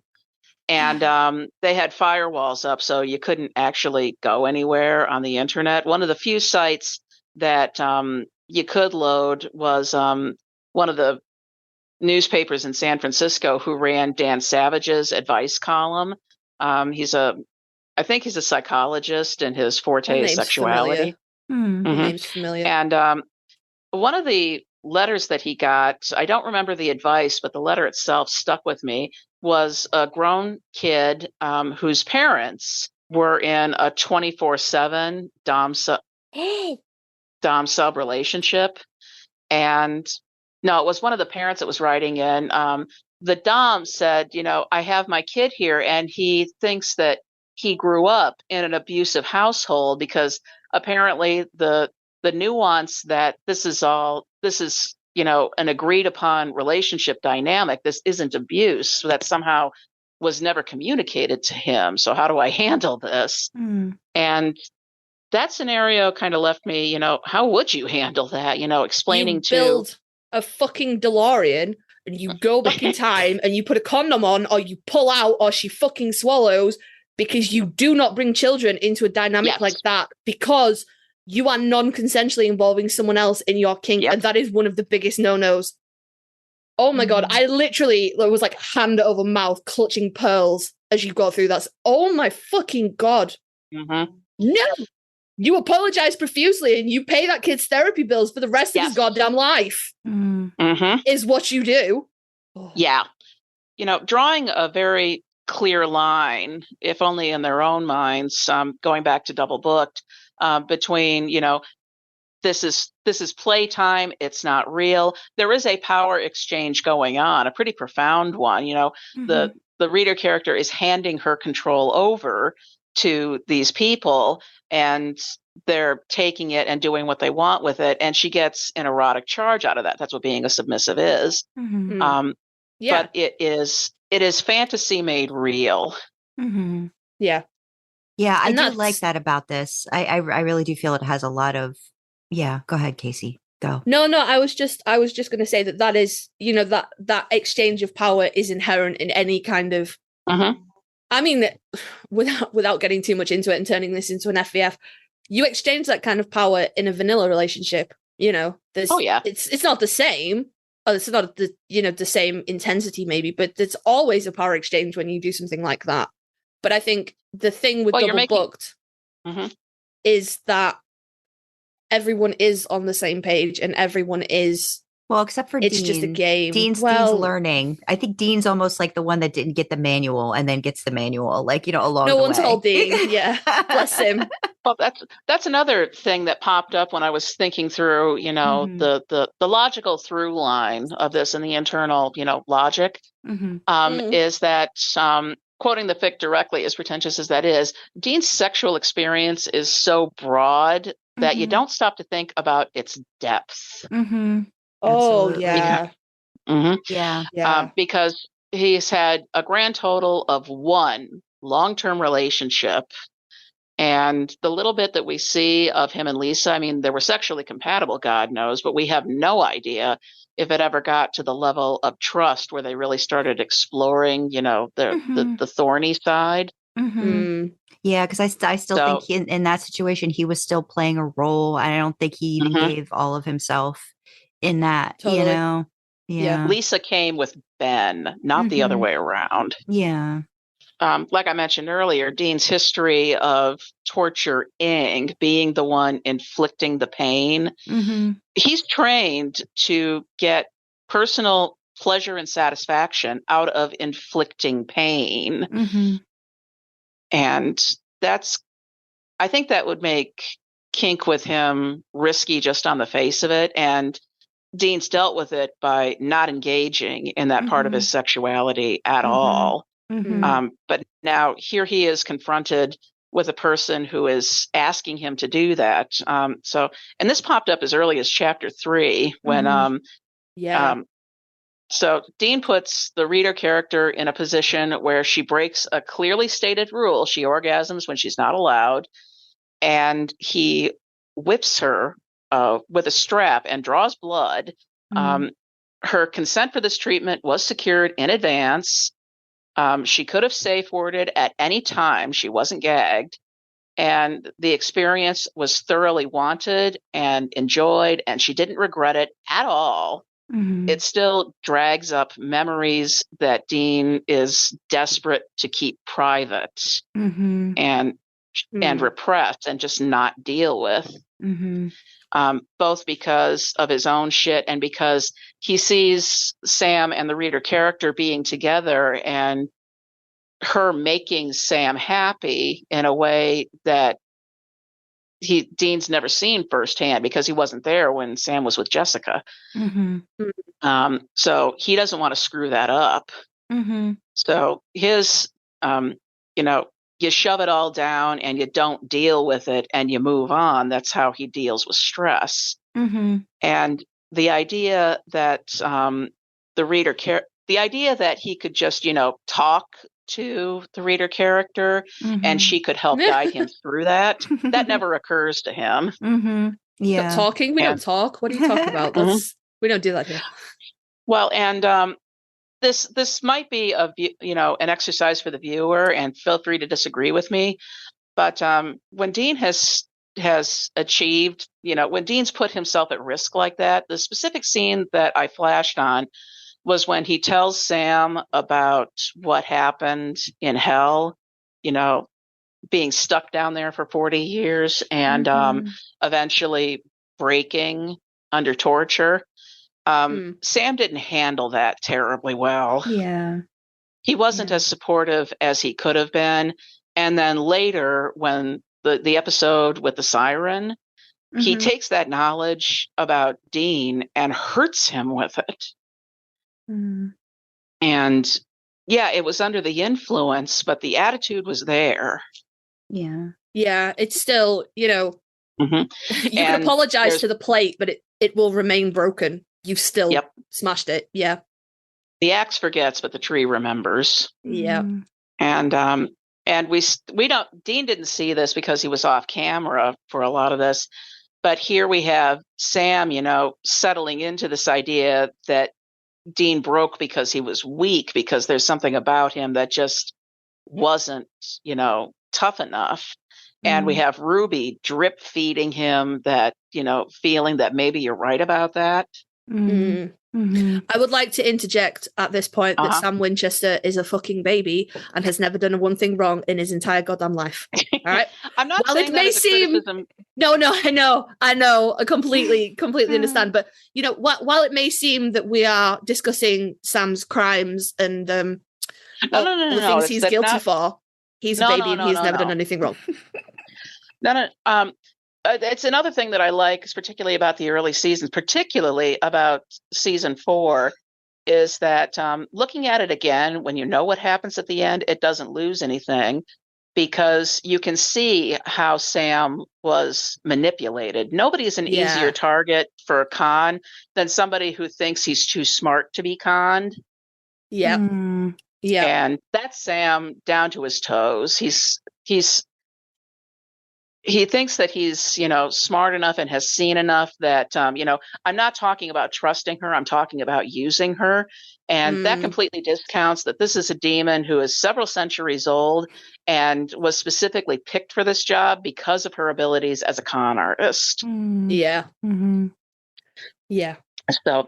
And they had firewalls up, so you couldn't actually go anywhere on the internet. One of the few sites that you could load was one of the newspapers in San Francisco who ran Dan Savage's advice column. I think he's a psychologist, and his forte is sexuality. Name's familiar. And one of the letters that he got, I don't remember the advice, but the letter itself stuck with me, was a grown kid whose parents were in a 24/7 Dom sub relationship. And no, it was one of the parents that was writing in. The Dom said, I have my kid here, and he thinks that he grew up in an abusive household because apparently the nuance that this is an agreed upon relationship dynamic. This isn't abuse. So that somehow was never communicated to him. So how do I handle this? And that scenario kind of left me, how would you handle that? Explaining build a fucking DeLorean and you go back in time and you put a condom on, or you pull out, or she fucking swallows, because you do not bring children into a dynamic like that, because you are non-consensually involving someone else in your kink, and that is one of the biggest no-nos. Oh my God, I literally was like hand over mouth clutching pearls as you go through that. Oh my fucking God. No! You apologize profusely and you pay that kid's therapy bills for the rest of his goddamn life. Is what you do. Yeah. You know, drawing a very clear line, if only in their own minds, going back to Double Booked, between, you know, this is playtime, it's not real. There is a power exchange going on, a pretty profound one. You know, the reader character is handing her control over to these people, and they're taking it and doing what they want with it, and she gets an erotic charge out of that. That's what being a submissive is. But it is fantasy made real. Yeah, I do like that about this. I really do feel it has a lot of. Yeah, go ahead, Kasey. Go. No, I was just going to say that is, you know, that exchange of power is inherent in any kind of. I mean, without getting too much into it and turning this into an FVF, you exchange that kind of power in a vanilla relationship. You know, it's not the same. It's not the same intensity maybe, but it's always a power exchange when you do something like that. But I think the thing with Double Booked is that everyone is on the same page and everyone is. Well, except for it's Dean. Just a game. Dean's learning. I think Dean's almost like the one that didn't get the manual and then gets the manual, like, you know, along the way. No one told Dean. Yeah, bless him. Well, that's another thing that popped up when I was thinking through, you know, the logical through line of this and the internal, you know, logic is that, quoting the fic directly, as pretentious as that is, Dean's sexual experience is so broad that you don't stop to think about its depth. Oh, yeah. Because he's had a grand total of one long-term relationship. And the little bit that we see of him and Lisa, I mean, they were sexually compatible, God knows, but we have no idea if it ever got to the level of trust where they really started exploring, you know, the thorny side. Yeah, because I still think in that situation, he was still playing a role. I don't think he even gave all of himself in that, you know? Yeah. Lisa came with Ben, not the other way around. Yeah. Like I mentioned earlier, Dean's history of torturing, being the one inflicting the pain, he's trained to get personal pleasure and satisfaction out of inflicting pain. And I think that would make kink with him risky just on the face of it. And Dean's dealt with it by not engaging in that part of his sexuality at all. But now here he is confronted with a person who is asking him to do that. And this popped up as early as chapter 3 when, so Dean puts the reader character in a position where she breaks a clearly stated rule. She orgasms when she's not allowed, and he whips her with a strap and draws blood. Her consent for this treatment was secured in advance. She could have safe worded at any time. She wasn't gagged. And the experience was thoroughly wanted and enjoyed, and she didn't regret it at all. It still drags up memories that Dean is desperate to keep private and repress and just not deal with. Both because of his own shit and because he sees Sam and the reader character being together and her making Sam happy in a way that Dean's never seen firsthand because he wasn't there when Sam was with Jessica. So he doesn't want to screw that up. So his, you know, you shove it all down and you don't deal with it and you move on. That's how he deals with stress. And the idea that the idea that he could just, you know, talk to the reader character and she could help guide him through that never occurs to him. Talking? We don't talk. What are you talking about? We don't do that here. Well, and this might be an exercise for the viewer, and feel free to disagree with me. But when Dean has achieved, when Dean's put himself at risk like that, the specific scene that I flashed on was when he tells Sam about what happened in hell, being stuck down there for 40 years and eventually breaking under torture. Sam didn't handle that terribly well. Yeah. He wasn't as supportive as he could have been. And then later, when the episode with the siren, he takes that knowledge about Dean and hurts him with it. And yeah, it was under the influence, but the attitude was there. Yeah. Yeah, it's still, you can apologize to the plate, but it will remain broken. You've still smashed it. Yeah. The axe forgets, but the tree remembers. Yeah. And we don't, Dean didn't see this because he was off camera for a lot of this, but here we have Sam, settling into this idea that Dean broke because he was weak, because there's something about him that just wasn't, tough enough. And we have Ruby drip feeding him that, feeling that maybe you're right about that. I would like to interject at this point that Sam Winchester is a fucking baby and has never done one thing wrong in his entire goddamn life. All right. I'm not saying that as a criticism. No, I know. I completely understand. But while it may seem that we are discussing Sam's crimes and the things he's guilty for, he's a baby and he's never done anything wrong. It's another thing that I like, particularly about the early seasons, particularly about season 4, is that looking at it again, when you know what happens at the end, it doesn't lose anything, because you can see how Sam was manipulated. Nobody's an easier target for a con than somebody who thinks he's too smart to be conned. Yeah. Yeah. And that's Sam down to his toes. He thinks that he's, smart enough and has seen enough that, I'm not talking about trusting her. I'm talking about using her. And that completely discounts that this is a demon who is several centuries old and was specifically picked for this job because of her abilities as a con artist. Yeah. Yeah. So,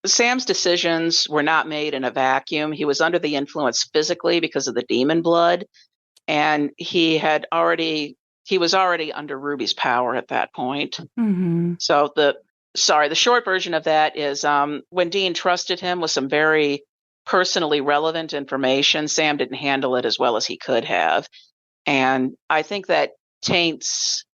Sam's decisions were not made in a vacuum. He was under the influence physically because of the demon blood. And he was already under Ruby's power at that point. So the short version of that is when Dean trusted him with some very personally relevant information, Sam didn't handle it as well as he could have. And I think that taints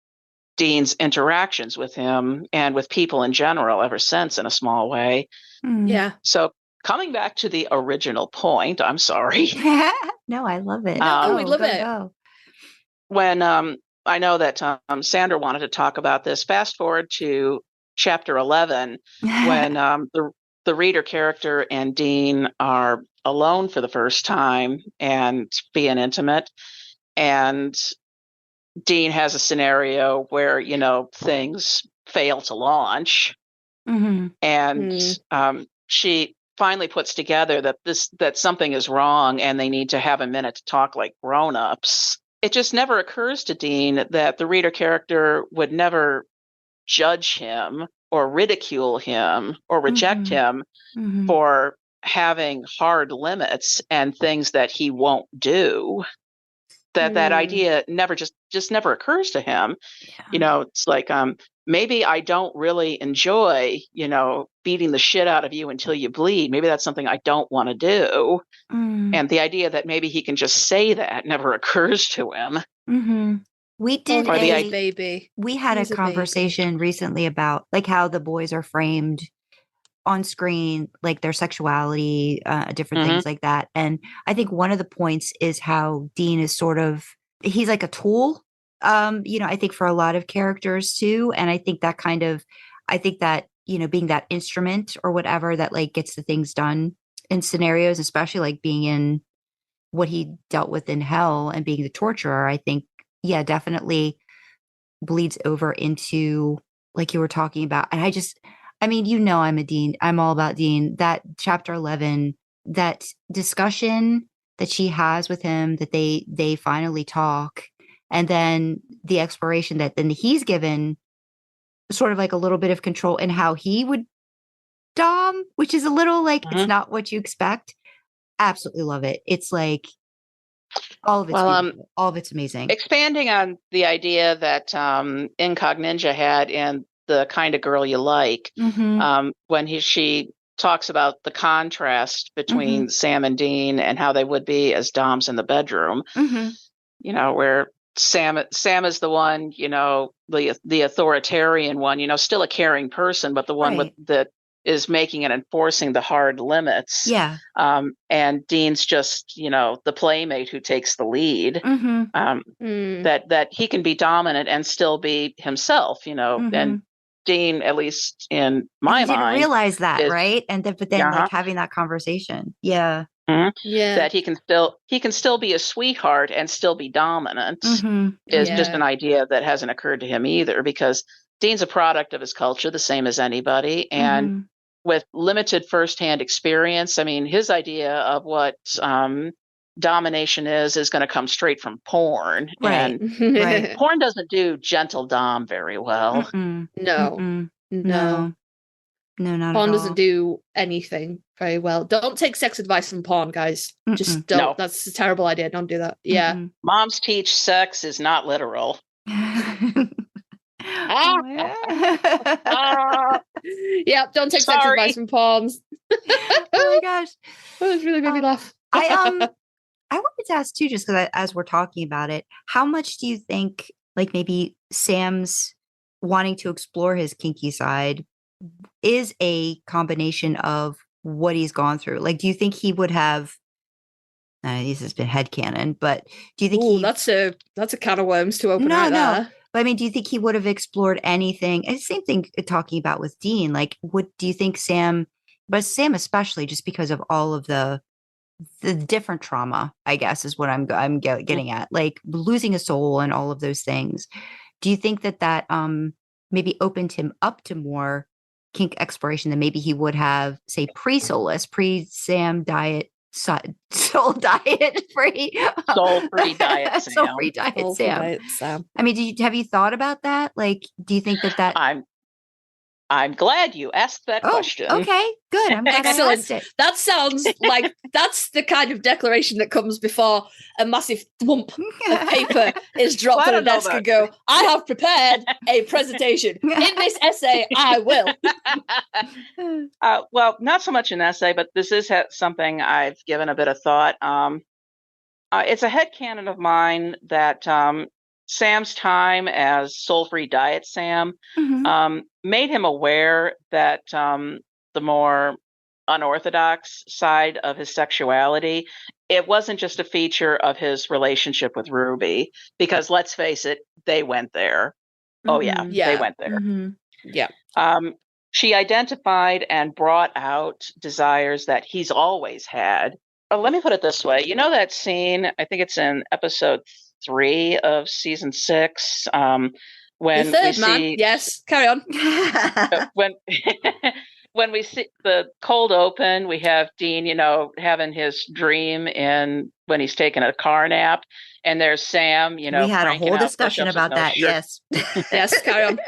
Dean's interactions with him and with people in general ever since, in a small way. Yeah. So coming back to the original point, I'm sorry. No, I love it. We love it. Go. When I know that Sandra wanted to talk about this, fast forward to chapter 11, when the reader character and Dean are alone for the first time and being intimate. And Dean has a scenario where, things fail to launch. And she finally puts together that something is wrong and they need to have a minute to talk like grown-ups. It just never occurs to Dean that the reader character would never judge him or ridicule him or reject him for having hard limits and things that he won't do. That idea never occurs to him. It's like, maybe I don't really enjoy, beating the shit out of you until you bleed. Maybe that's something I don't want to do. And the idea that maybe he can just say that never occurs to him. We did baby. We had a conversation recently about like how the boys are framed on screen, like their sexuality, different things like that. And I think one of the points is how Dean is he's like a tool, I think for a lot of characters too. And I think that being that instrument or whatever that like gets the things done in scenarios, especially like being in what he dealt with in hell and being the torturer, I think, definitely bleeds over into like you were talking about. And I mean, I'm a Dean. I'm all about Dean. That chapter 11, that discussion that she has with him, that they finally talk, and then the exploration that then he's given sort of like a little bit of control in how he would dom, which is a little like it's not what you expect. Absolutely love it. It's like all of it's beautiful. All of it's amazing. Expanding on the idea that Incog Ninja had in The Kind of Girl You Like, when she talks about the contrast between Sam and Dean and how they would be as doms in the bedroom, you know, where Sam is the one, you know, the authoritarian one, you know, still a caring person, but the one that is making and enforcing the hard limits. Yeah. And Dean's just, you know, the playmate who takes the lead. That he can be dominant and still be himself, you know. And Dean, at least in my mind, didn't realize that, right? And then, but then, like having that conversation, yeah, that he can still be a sweetheart and still be dominant is just an idea that hasn't occurred to him either, because Dean's a product of his culture, the same as anybody, and with limited firsthand experience. I mean, his idea of what domination is going to come straight from porn, and porn doesn't do gentle dom very well. No, not at porn all. doesn't do anything very well. Don't take sex advice from porn, guys. Just don't. No. That's a terrible idea. Don't do that. Yeah. Moms teach sex is not literal. Yeah, don't take sex advice from porns. Oh my gosh, that was really made me laugh. I wanted to ask too, just because as we're talking about it, how much do you think, like maybe Sam's wanting to explore his kinky side is a combination of what he's gone through? Like, do you think he would have? This has been headcanon, but do you think that's a can of worms to open right there? But I mean, do you think he would have explored anything? And same thing talking about with Dean. Like, do you think Sam, but Sam especially, just because of all of the different trauma, I guess, is what I'm getting at, like losing a soul and all of those things. Do you think that maybe opened him up to more kink exploration than maybe he would have, say, pre-Solus, pre-Sam diet, soul diet free, soul-free diet Sam. Soul-free diet Sam. I mean, have you thought about that? Like, do you think that I'm glad you asked that question. Okay, good. I'm glad I asked it. That sounds like that's the kind of declaration that comes before a massive thwomp of paper is dropped on a desk and go, I have prepared a presentation. In this essay, I will. Well, not so much an essay, but this is something I've given a bit of thought. It's a headcanon of mine that Sam's time as soul-free diet Sam made him aware that the more unorthodox side of his sexuality, it wasn't just a feature of his relationship with Ruby, because let's face it, they went there. Oh yeah, they went there. Yeah. She identified and brought out desires that he's always had. Let me put it this way. You know that scene, I think it's in episode 3 of season 6, when the third we man. see, yes, carry on. when we see the cold open, we have Dean, you know, having his dream when he's taking a car nap, and there's Sam, you know, we had a whole discussion about that. Yes, yes, carry on.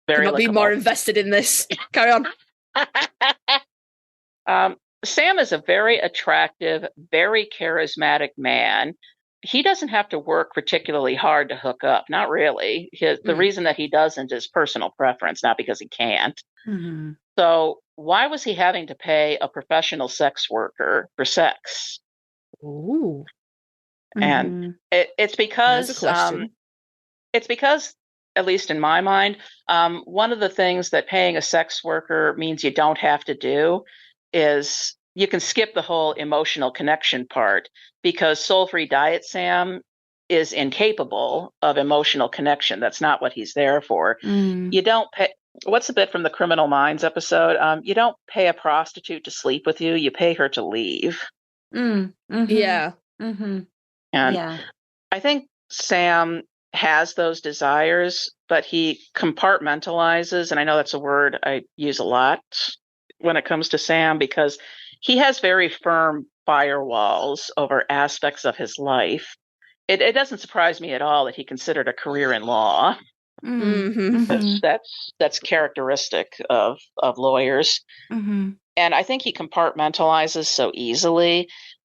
Very Could not be more invested in this. Carry on. Sam is a very attractive, very charismatic man. He doesn't have to work particularly hard to hook up. Not really. The reason that he doesn't is personal preference, not because he can't. So why was he having to pay a professional sex worker for sex? Ooh. And it's because at least in my mind, one of the things that paying a sex worker means you don't have to do is you can skip the whole emotional connection part, because soul-free diet Sam is incapable of emotional connection. That's not what he's there for. You don't pay. What's the bit from the Criminal Minds episode? You don't pay a prostitute to sleep with you. You pay her to leave. Yeah. And I think Sam has those desires, but he compartmentalizes. And I know that's a word I use a lot when it comes to Sam, because he has very firm firewalls over aspects of his life. It doesn't surprise me at all that he considered a career in law. Mm-hmm. That's characteristic of lawyers. And I think he compartmentalizes so easily.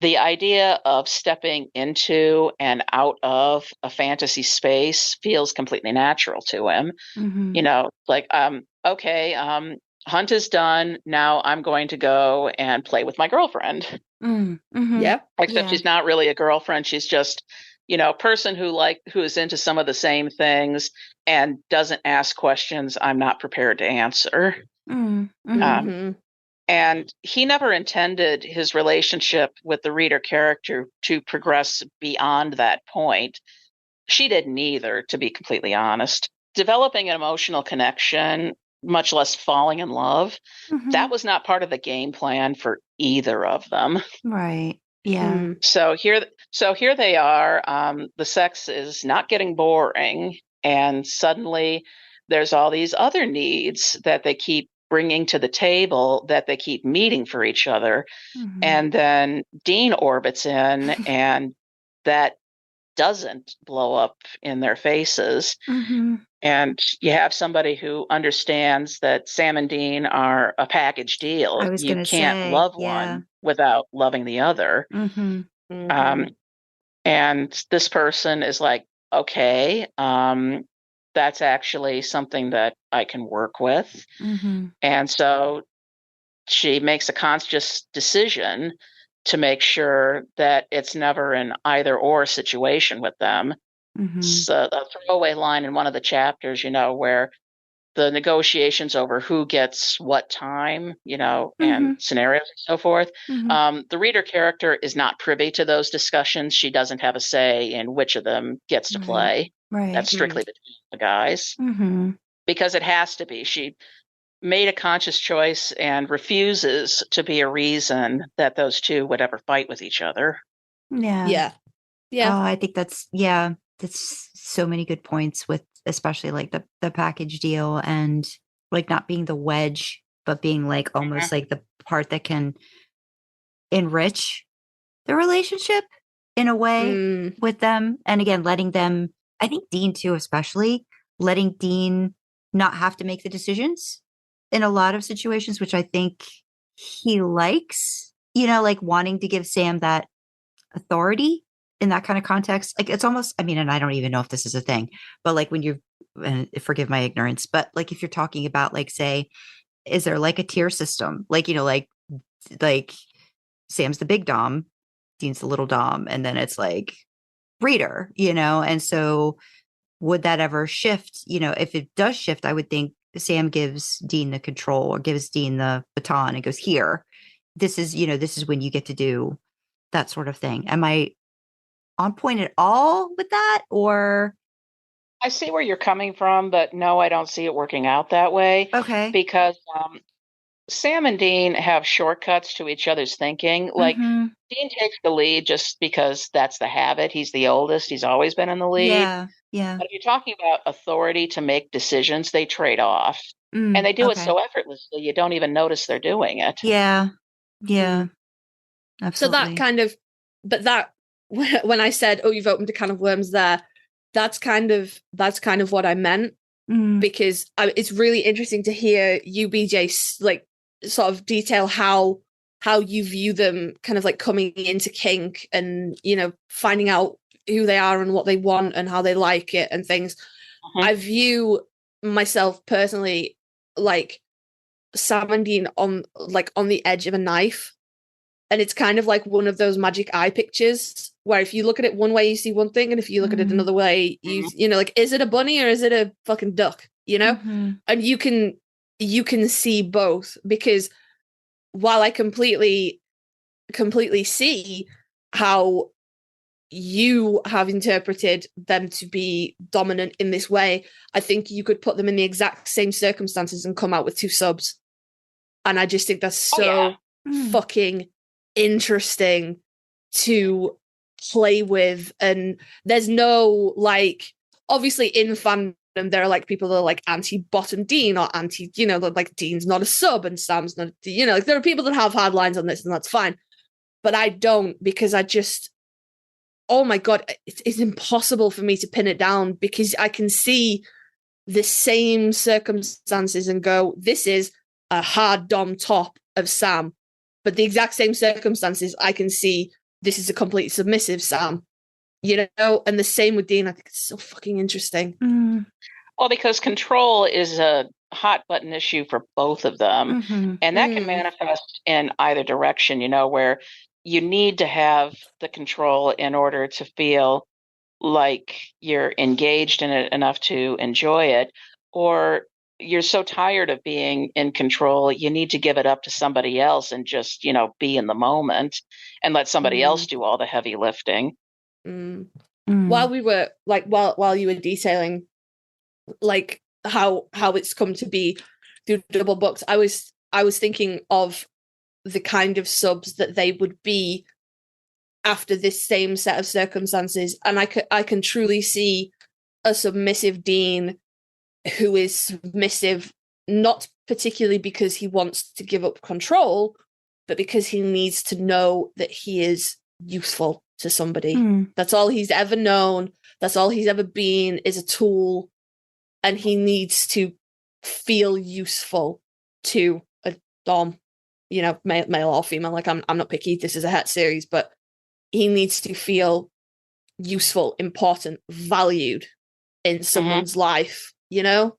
The idea of stepping into and out of a fantasy space feels completely natural to him. You know, like, okay, hunt is done. Now I'm going to go and play with my girlfriend. Yeah. Except she's not really a girlfriend. She's just, you know, a person who is into some of the same things and doesn't ask questions I'm not prepared to answer. And he never intended his relationship with the reader character to progress beyond that point. She didn't either, to be completely honest. Developing an emotional connection, much less falling in love, that was not part of the game plan for either of them. Right. Yeah. So here they are. The sex is not getting boring, and suddenly there's all these other needs that they keep bringing to the table, that they keep meeting for each other. And then Dean orbits in, and that doesn't blow up in their faces. And you have somebody who understands that Sam and Dean are a package deal. I was You gonna can't say, love yeah. one without loving the other. And this person is like, okay, that's actually something that I can work with. And so she makes a conscious decision to make sure that it's never an either or situation with them. So a throwaway line in one of the chapters, you know, where the negotiations over who gets what time, you know, and scenarios and so forth. The reader character is not privy to those discussions. She doesn't have a say in which of them gets to play. That's strictly between the guys, because it has to be. She made a conscious choice and refuses to be a reason that those two would ever fight with each other. Yeah. Oh, I think that's so many good points, with especially like the package deal, and like not being the wedge, but being like almost like the part that can enrich the relationship in a way with them. And again, letting them, I think Dean too, especially letting Dean not have to make the decisions in a lot of situations, which I think he likes, you know, like wanting to give Sam that authority in that kind of context. Like it's almost, I mean, and I don't even know if this is a thing, but like when you're, and forgive my ignorance, but like if you're talking about like, say, is there like a tier system? Like, you know, like Sam's the big dom, Dean's the little dom, and then it's like reader, you know? And so would that ever shift? You know, if it does shift, I would think Sam gives Dean the control, or gives Dean the baton and goes, here, this is, you know, this is when you get to do that sort of thing. Am I on point at all with that? Or I see where you're coming from, but no, I don't see it working out that way. okay. Because Sam and Dean have shortcuts to each other's thinking. Like Dean takes the lead just because that's the habit. He's the oldest. He's always been in the lead. Yeah. But if you're talking about authority to make decisions, they trade off. And they do it so effortlessly, you don't even notice they're doing it. Yeah. Absolutely. So that kind of, but that, when I said, oh, you've opened a can of worms there, that's kind of what I meant. Because it's really interesting to hear you, BJ, like sort of detail how you view them kind of like coming into kink, and, you know, finding out who they are and what they want and how they like it and things. I view myself personally like Sam and Dean on the edge of a knife. And it's kind of like one of those magic eye pictures where if you look at it one way, you see one thing. And if you look at it another way, you know, like, is it a bunny or is it a fucking duck? You know? And you can see both, because while I completely see how you have interpreted them to be dominant in this way, I think you could put them in the exact same circumstances and come out with two subs. And I just think that's so fucking interesting to play with. And there's no like, obviously in fandom there are like people that are like anti-bottom Dean or anti, you know, like Dean's not a sub and Sam's not, you know, like there are people that have hard lines on this and that's fine. But I don't, because I just, oh my God, it's impossible for me to pin it down, because I can see the same circumstances and go, this is a hard dom top of Sam. But the exact same circumstances, I can see this is a completely submissive Sam, you know? And the same with Dean. I think it's so fucking interesting. Well, because control is a hot button issue for both of them. And that can manifest in either direction, you know, where you need to have the control in order to feel like you're engaged in it enough to enjoy it, or you're so tired of being in control, you need to give it up to somebody else and just, you know, be in the moment and let somebody else do all the heavy lifting. While we were like, while you were detailing like how it's come to be through double books, I was thinking of the kind of subs that they would be after this same set of circumstances, and I can truly see a submissive Dean who is submissive not particularly because he wants to give up control, but because he needs to know that he is useful to somebody. That's all he's ever known. That's all he's ever been, is a tool, and he needs to feel useful to a dom, you know, male or female. Like I'm not picky. This is a het series, but he needs to feel useful, important, valued in someone's life, you know?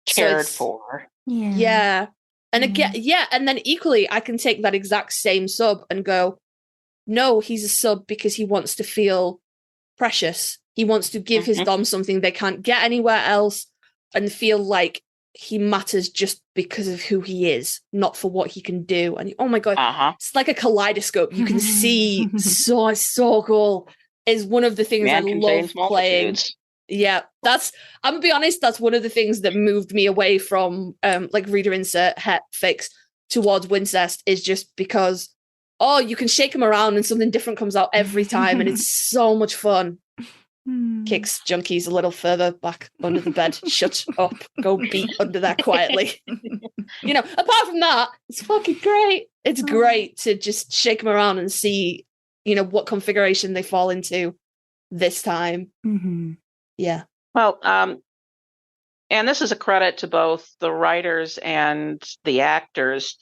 Cared for. Yeah. And again, and then equally, I can take that exact same sub and go, no, he's a sub because he wants to feel precious. He wants to give his dom something they can't get anywhere else and feel like he matters just because of who he is, not for what he can do. And oh my God, it's like a kaleidoscope. You can see so cool. Is one of the things I love playing. Yeah, I'm gonna be honest, that's one of the things that moved me away from like reader insert het fix towards Wincest, is just because you can shake him around and something different comes out every time, and it's so much fun. Kicks junkies a little further back under the bed. Shut up. Go beat under there quietly. You know, apart from that, it's fucking great. It's great to just shake them around and see, you know, what configuration they fall into this time. Yeah. Well, and this is a credit to both the writers and the actors,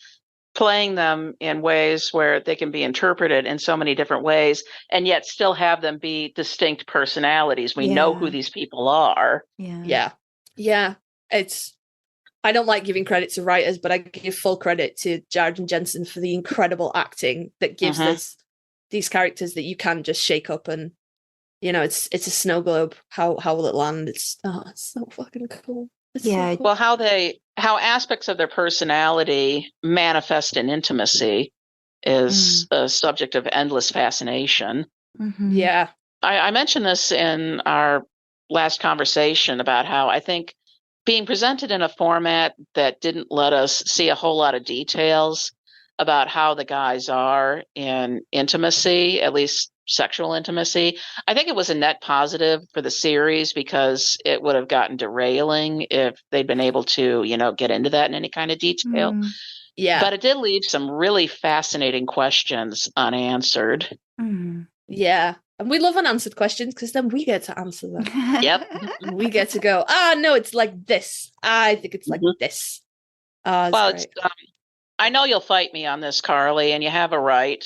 playing them in ways where they can be interpreted in so many different ways and yet still have them be distinct personalities. We know who these people are. Yeah. I don't like giving credit to writers, but I give full credit to Jared and Jensen for the incredible acting that gives us these characters that you can just shake up, and you know, it's a snow globe. How will it land? It's so fucking cool. So cool. Well, how aspects of their personality manifest in intimacy is a subject of endless fascination. Yeah. I mentioned this in our last conversation about how I think being presented in a format that didn't let us see a whole lot of details about how the guys are in intimacy, at least sexual intimacy, I think it was a net positive for the series, because it would have gotten derailing if they'd been able to, you know, get into that in any kind of detail. Yeah. But it did leave some really fascinating questions unanswered. Yeah. And we love unanswered questions because then we get to answer them. Yep. We get to go, no, it's like this. I think it's like this. Well, it's, I know you'll fight me on this, Carly, and you have a right.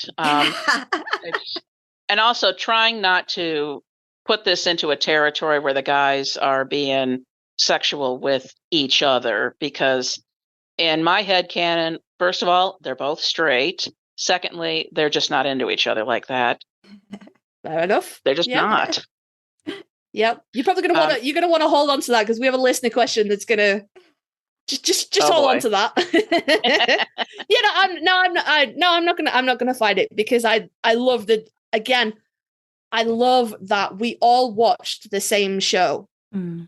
And also trying not to put this into a territory where the guys are being sexual with each other, because in my headcanon, first of all, they're both straight. Secondly, they're just not into each other like that. Fair enough. They're just not. Yep. You're probably gonna want to hold on to that, because we have a listener question that's gonna just hold on to that. I'm not gonna fight it, because I love that. Again, I love that we all watched the same show and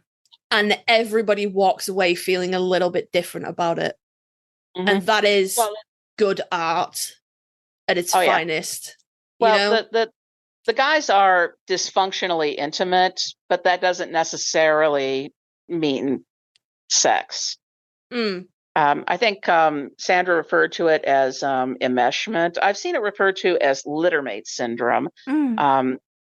everybody walks away feeling a little bit different about it. And that is good art at its finest. Well, you know? the guys are dysfunctionally intimate, but that doesn't necessarily mean sex. I think Sandra referred to it as enmeshment. I've seen it referred to as littermate syndrome.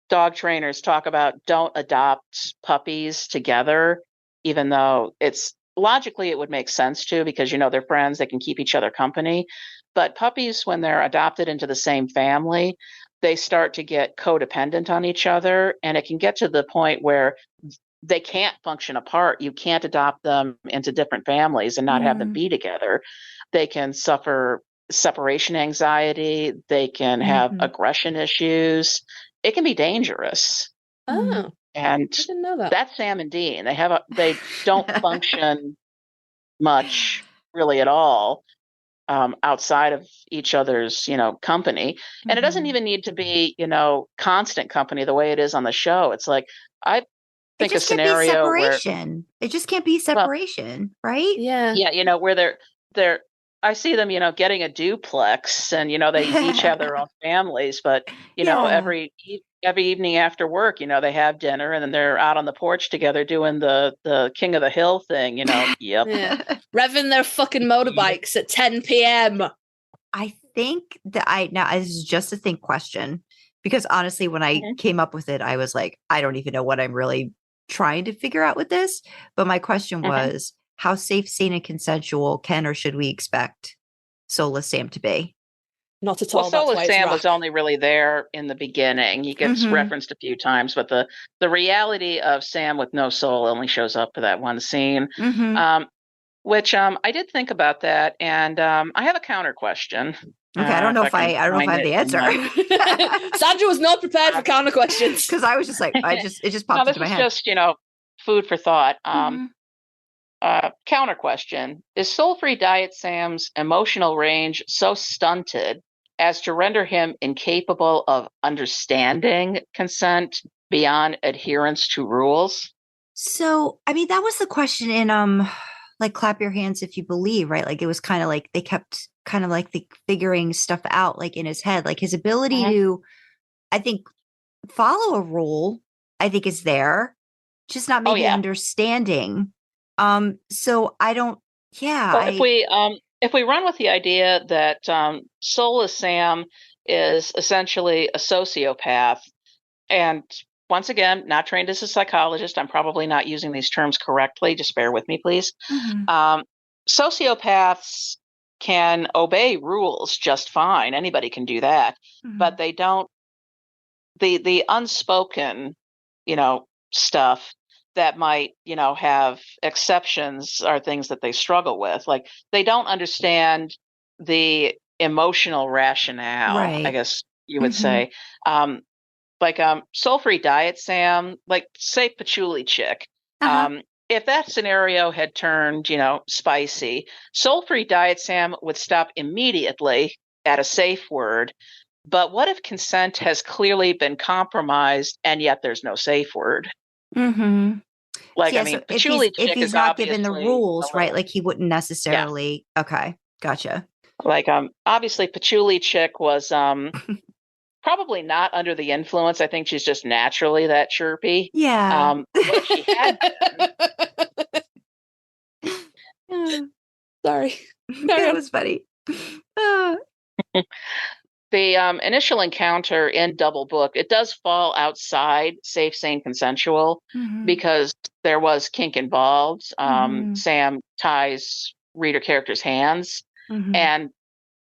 Dog trainers talk about don't adopt puppies together, even though it's logically it would make sense to, because they're friends, they can keep each other company. But puppies, when they're adopted into the same family, they start to get codependent on each other, and it can get to the point where they can't function apart. You can't adopt them into different families and not have them be together. They can suffer separation anxiety. They can have aggression issues. It can be dangerous. Oh, and I didn't know that. That's Sam and Dean. They don't function much really at all outside of each other's company. And it doesn't even need to be constant company the way it is on the show. It's like I think a scenario where it just can't be separation, right? Yeah, where they're I see them getting a duplex, and they each have their own families, but every evening after work they have dinner, and then they're out on the porch together doing the King of the Hill thing. Yep. Yeah. Revving their fucking motorbikes at 10 p.m. I think that now this is just a think question, because honestly, when I came up with it, I was like, I don't even know what I'm really trying to figure out with this. But my question was, how safe, sane, and consensual can or should we expect Soulless Sam to be? Not at all. Well, Soulless Sam was only really there in the beginning. He gets referenced a few times, but the reality of Sam with no soul only shows up for that one scene. Which I did think about that, and I have a counter question. Okay, I don't know if I have the answer. Sandra was not prepared for counter questions, because I was just like, it just popped into my head. This is just food for thought. Counter question: is Soul-Free Diet Sam's emotional range so stunted as to render him incapable of understanding consent beyond adherence to rules? So, I mean, that was the question in like Clap Your Hands If You Believe, right? Like it was kind of like they kept kind of like figuring stuff out, like in his head, like his ability to, I think, follow a rule, I think is there, just not maybe understanding. So I don't, if we run with the idea that Soulless Sam is essentially a sociopath, and once again, not trained as a psychologist, I'm probably not using these terms correctly. Just bear with me, please. Sociopaths can obey rules just fine. Anybody can do that, but they don't. The unspoken, stuff that might, have exceptions are things that they struggle with. Like they don't understand the emotional rationale, I guess you would say. Like Soul-Free Diet Sam, like say Patchouli Chick. If that scenario had turned, spicy, Soul-Free Diet Sam would stop immediately at a safe word. But what if consent has clearly been compromised and yet there's no safe word? Like, yeah, I mean, so Patchouli Chick if he's is not given the rules, right? Like he wouldn't Yeah. necessarily. Okay, gotcha. Like, obviously Patchouli Chick was probably not under the influence. I think she's just naturally that chirpy. Yeah. What she had Sorry. That was funny. the initial encounter in Double Book, it does fall outside safe, sane, consensual because there was kink involved. Sam ties reader characters' hands, and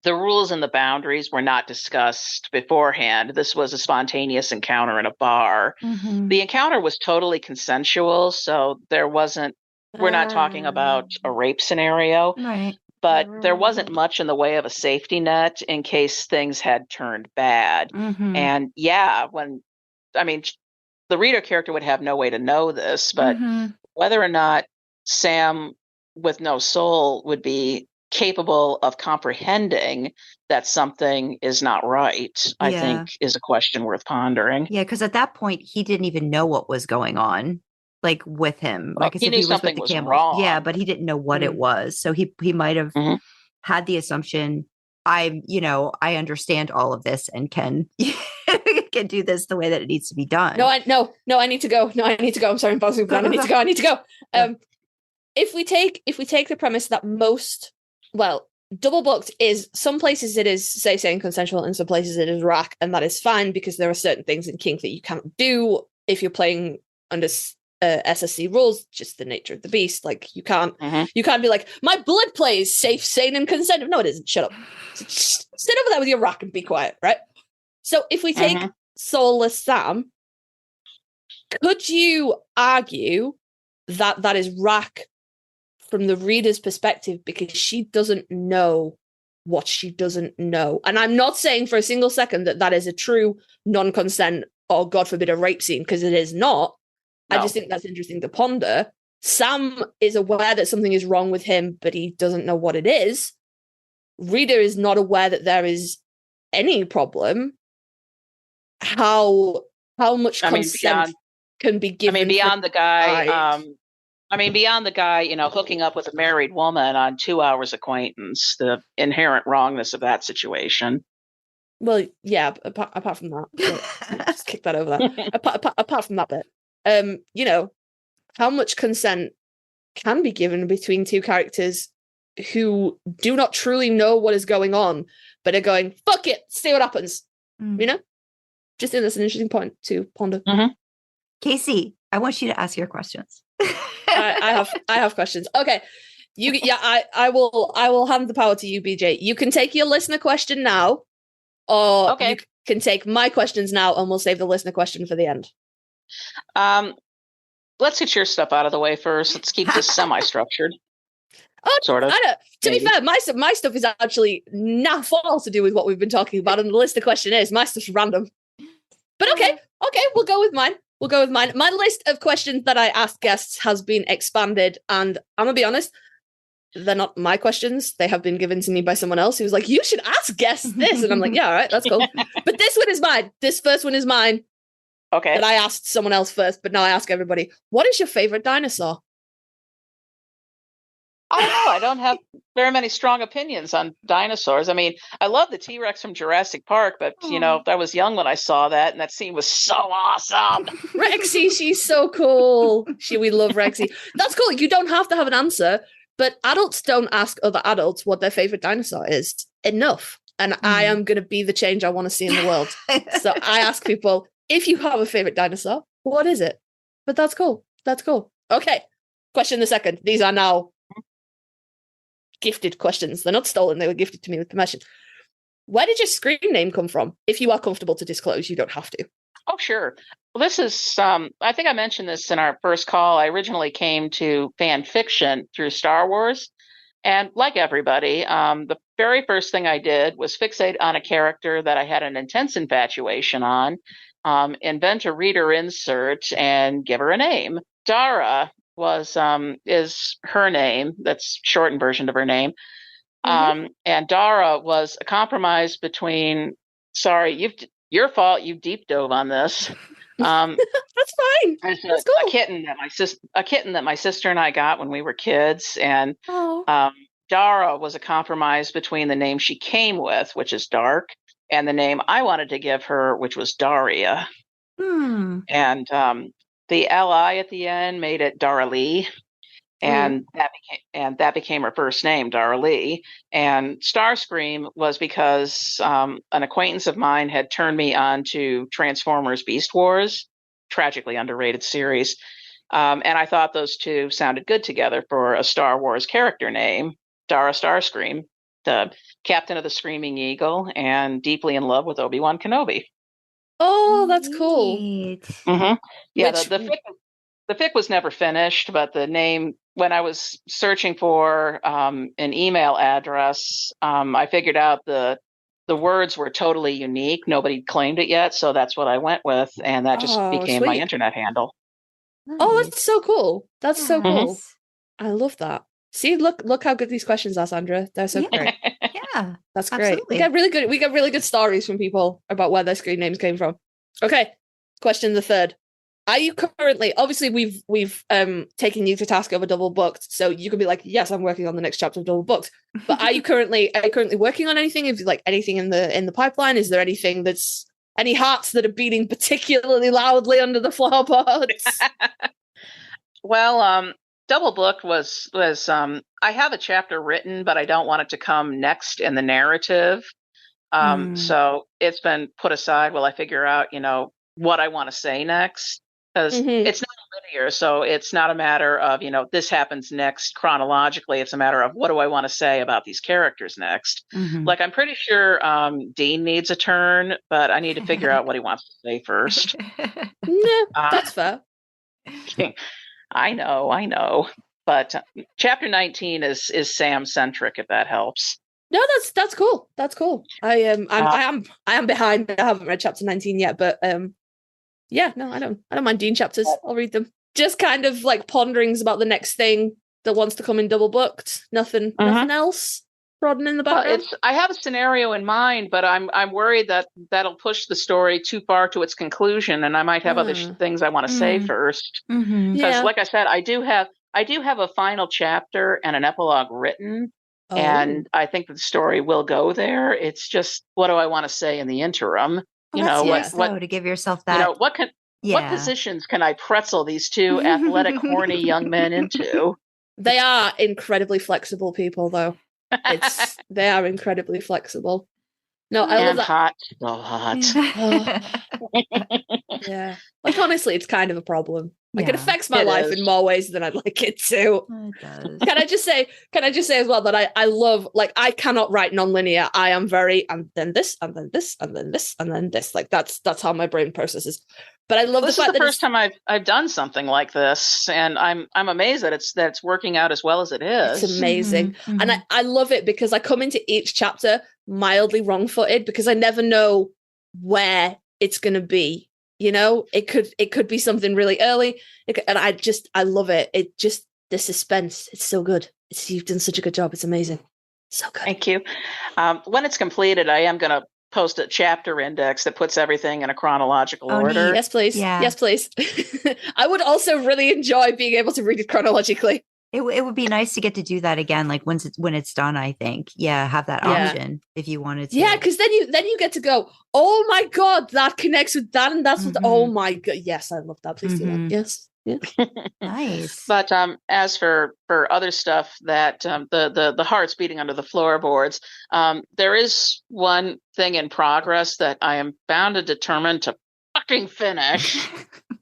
the rules and the boundaries were not discussed beforehand. This was a spontaneous encounter in a bar. The encounter was totally consensual, so there wasn't, we're not talking about a rape scenario. Right. But there wasn't much in the way of a safety net in case things had turned bad. And the reader character would have no way to know this, but whether or not Sam with no soul would be capable of comprehending that something is not right, I think is a question worth pondering. Yeah, because at that point, he didn't even know what was going on. Like with him, like I said, he knew he was with something the was camels. wrong. Yeah, but he didn't know what it was. So he might have had the assumption, I understand all of this and can can't do this the way that it needs to be done. No, I need to go. No, I need to go. I'm sorry, I'm pausing the plan. I need to go. If we take the premise that double booked is some places it is saying consensual and some places it is rack, and that is fine because there are certain things in kink that you can't do if you're playing under SSC rules, just the nature of the beast. Like you can't be like, my blood play is safe, sane, and consensual. No, it isn't. Shut up. Sit over there with your rack and be quiet, right? So if we take Soulless Sam, could you argue that that is rack from the reader's perspective because she doesn't know what she doesn't know? And I'm not saying for a single second that that is a true non-consent or, God forbid, a rape scene, because it is not. No. I just think that's interesting to ponder. Sam is aware that something is wrong with him, but he doesn't know what it is. Reader is not aware that there is any problem. How much consent can be given? Beyond the guy, beyond the guy, hooking up with a married woman on 2 hours acquaintance, the inherent wrongness of that situation. Well, yeah, apart from that, just kick that over there. apart from that bit, how much consent can be given between two characters who do not truly know what is going on, but are going, fuck it, see what happens, Just think that's an interesting point to ponder. Kasey, I want you to ask your questions. I have questions. Okay. I will hand the power to you, BJ. You can take your listener question now, or you can take my questions now, and we'll save the listener question for the end. Let's get your stuff out of the way first. Let's keep this semi-structured. Sort of. To be fair, my stuff is actually not all to do with what we've been talking about, and the listener question is my stuff's random. But okay, we'll go with mine. My list of questions that I asked guests has been expanded, and I'm gonna be honest, they're not my questions. They have been given to me by someone else who's like, you should ask guests this. And I'm like, yeah, all right, that's cool. But this one is mine. This first one is mine. Okay. That I asked someone else first, but now I ask everybody, what is your favorite dinosaur? I don't know. I don't have very many strong opinions on dinosaurs. I love the T-Rex from Jurassic Park, but, I was young when I saw that, and that scene was so awesome. Rexy, she's so cool. We love Rexy. That's cool. You don't have to have an answer, but adults don't ask other adults what their favorite dinosaur is enough. And I am going to be the change I want to see in the world. So I ask people, if you have a favorite dinosaur, what is it? But that's cool. Okay. Question the second. These are now gifted questions. They're not stolen. They were gifted to me with permission. Where did your screen name come from? If you are comfortable to disclose, you don't have to. Oh, sure. Well, this is, I think I mentioned this in our first call. I originally came to fan fiction through Star Wars. And like everybody, the very first thing I did was fixate on a character that I had an intense infatuation on, invent a reader insert, and give her a name. Dara is her name. That's shortened version of her name. And Dara was a compromise between, your fault, you deep dove on this. That's fine. That's cool. A kitten that my sister and I got when we were kids. And Dara was a compromise between the name she came with, which is Dark, and the name I wanted to give her, which was Daria. And the Li at the end made it Dara Lee, and that became her first name, Dara Lee. And Starscream was because an acquaintance of mine had turned me on to Transformers Beast Wars, tragically underrated series, and I thought those two sounded good together for a Star Wars character name, Dara Starscream, the captain of the Screaming Eagle, and deeply in love with Obi-Wan Kenobi. Oh, that's cool. Yeah, the fic was never finished, but the name, when I was searching for an email address, I figured out the words were totally unique. Nobody claimed it yet, so that's what I went with, and that just became my internet handle. Oh, that's so cool. That's so cool. I love that. See, look how good these questions are, Sandra. They're so great. Yeah, that's great. Absolutely. We get really good stories from people about where their screen names came from. Okay, question the third. Are you currently, obviously we've taken you to task over Double Booked, so you can be like, yes, I'm working on the next chapter of Double Booked. But are you currently working on anything? Is like anything in the pipeline? Is there anything that's Any hearts that are beating particularly loudly under the floorboards? Well, Double Book was I have a chapter written, but I don't want it to come next in the narrative. So it's been put aside while I figure out, what I want to say next. Because it's not linear, so it's not a matter of, this happens next chronologically. It's a matter of what do I want to say about these characters next. Like, I'm pretty sure Dean needs a turn, but I need to figure out what he wants to say first. No, that's fair. I know. But chapter 19 is Sam centric, if that helps. No, that's cool. That's cool. I am behind. I haven't read chapter 19 yet, but yeah, no, I don't mind Dean chapters. I'll read them. Just kind of like ponderings about the next thing that wants to come in double booked. Nothing else prodding in the background. I have a scenario in mind, but I'm worried that that'll push the story too far to its conclusion, and I might have other things I want to say first. Because, like I said, I do have a final chapter and an epilogue written. Oh. And I think the story will go there. It's just, what do I want to say in the interim? To give yourself that. What positions can I pretzel these two athletic, horny young men into? They are incredibly flexible people, though. They are incredibly flexible. No, I love that. Hot, so hot. Yeah, like honestly, it's kind of a problem. Like it affects my life in more ways than I'd like it to. It does. Can I just say as well that I love, like, I cannot write non-linear. I am very, and then this, and then this, and then this, and then this. Like that's how my brain processes. But I love the fact that this is the first time I've done something like this, and I'm amazed that it's working out as well as it is. It's amazing, and I love it because I come into each chapter mildly wrong-footed because I never know where it's going to be. It could be something really early, and I love it. It just, the suspense. It's so good. You've done such a good job. It's amazing. So good. Thank you. When it's completed, I am going to post a chapter index that puts everything in a chronological order. Yes, please. Yeah. Yes, please. I would also really enjoy being able to read it chronologically. It would be nice to get to do that again, like when it's done. I think, have that option if you wanted to. Yeah, because then you get to go, oh my god, that connects with that, and that's what. Oh my god, yes, I love that. Please do that. Yes, yeah, nice. But as for other stuff that the hearts beating under the floorboards, there is one thing in progress that I am bound and determined to fucking finish.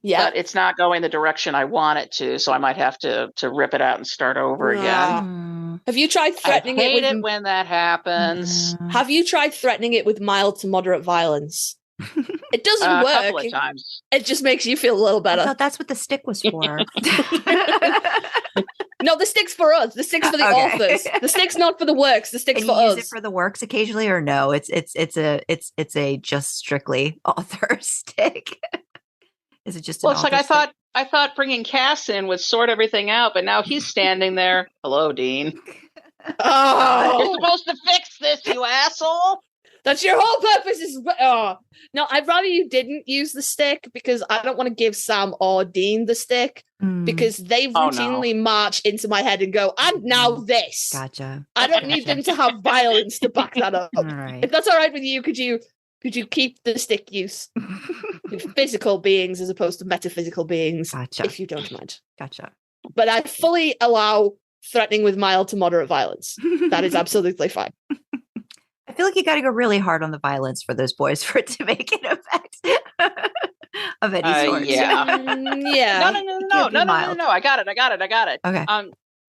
But it's not going the direction I want it to, so I might have to rip it out and start over again. Have you tried threatening it with when that happens? Have you tried threatening it with mild to moderate violence? It doesn't work. A couple of times. It just makes you feel a little better. I thought that's what the stick was for. No, the stick's for us. The stick's for the authors. The stick's not for the works. The stick's for us. Use it for the works occasionally, or no? It's a just strictly author stick. Is it just? Well, it's like I thought bringing Cass in would sort everything out, but now he's standing there. Hello, Dean. Oh, you're supposed to fix this, you asshole. That's your whole purpose. No, I'd rather you didn't use the stick because I don't want to give Sam or Dean the stick because they routinely march into my head and go, and now this. Gotcha. I don't need them to have violence to back that up. All right. If that's all right with you, could you keep the stick use? Physical beings as opposed to metaphysical beings, if you don't mind. Gotcha. But I fully allow threatening with mild to moderate violence. That is absolutely fine. I feel like you got to go really hard on the violence for those boys for it to make an effect of any sort. Yeah. No. I got it. Okay.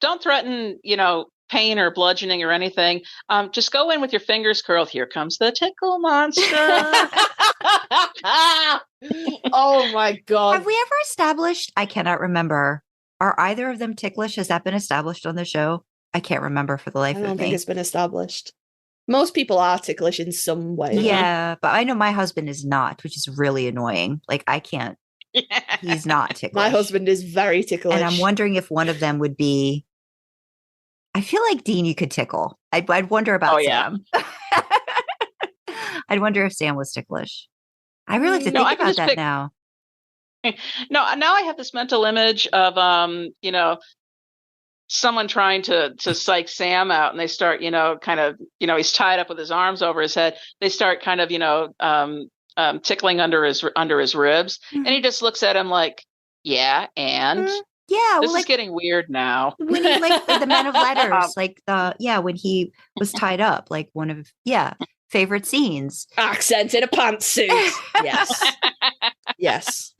Don't threaten, pain or bludgeoning or anything. Just go in with your fingers curled. Here comes the tickle monster. Oh my god. Have we ever established? I cannot remember. Are either of them ticklish? Has that been established on the show? I can't remember for the life of me. I don't think it's been established. Most people are ticklish in some way. Yeah, but I know my husband is not, which is really annoying. Like, I can't. He's not ticklish. My husband is very ticklish. And I'm wondering if one of them would be. I feel like Dean, you could tickle. I'd wonder about Sam. I'd wonder if Sam was ticklish. I really have to think about that now. No, now I have this mental image of someone trying to psych Sam out, and they start, kind of, he's tied up with his arms over his head. They start kind of, tickling under his ribs, and he just looks at him like, yeah, and Yeah, this is getting weird now. when he like the Men of Letters, like when he was tied up, like one of favorite scenes. Accent in a pantsuit. Yes. Yes.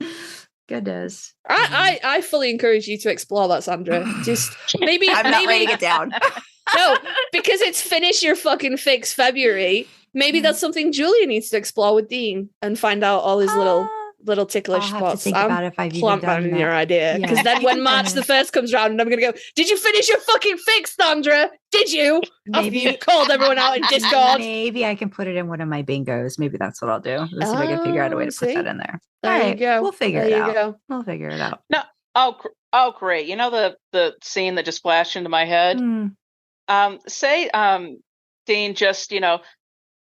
Goodness. I fully encourage you to explore that, Sandra. Just maybe I'm not writing it down. No, because it's finish your fucking fix February. Maybe that's something Julia needs to explore with Dean and find out all his little ticklish I'll have spots. to think about it if I've even plant done that in that. your idea. Because Yeah. then when March the 1st comes around, I'm going to go, did you finish your fucking fix, Sandra? Did you? Maybe After you called everyone out in Discord. Maybe I can put it in one of my bingos. Maybe that's what I'll do. Let's see if I can figure out a way to put that in there. There All you right, go. we'll figure There it you out. go. We'll figure it out. No, oh, great. You know the scene that just flashed into my head. Say, Dean just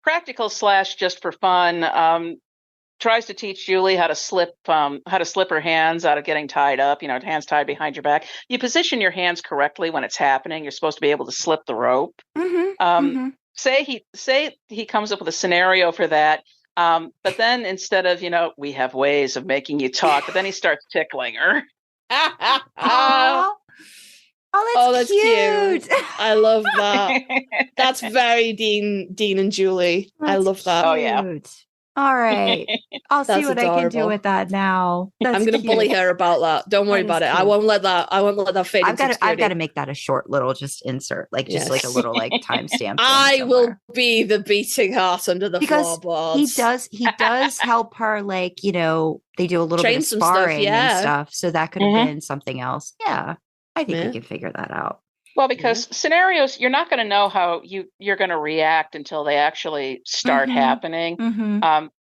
practical / just for fun. Tries to teach Julie how to slip her hands out of getting tied up, hands tied behind your back. You position your hands correctly when it's happening. You're supposed to be able to slip the rope. Say he comes up with a scenario for that. But then instead of, we have ways of making you talk, but then he starts tickling her. Oh, that's cute. I love that. That's very Dean and Julie. I love that. Oh, yeah. All right. I'll see That's what I can do adorable. with that now. I'm going to bully her about that. Don't worry That is about it. I cute. won't let that fade into obscurity. I've got to make that a short little just insert, like just like a little like timestamp. I will be the beating heart under the floorboards. He does help her, like, they do a little Train bit of some stuff, sparring and yeah. stuff. So that could have been something else. Yeah. I think we can figure that out. Well, because scenarios, you're not going to know how you're going to react until they actually start happening.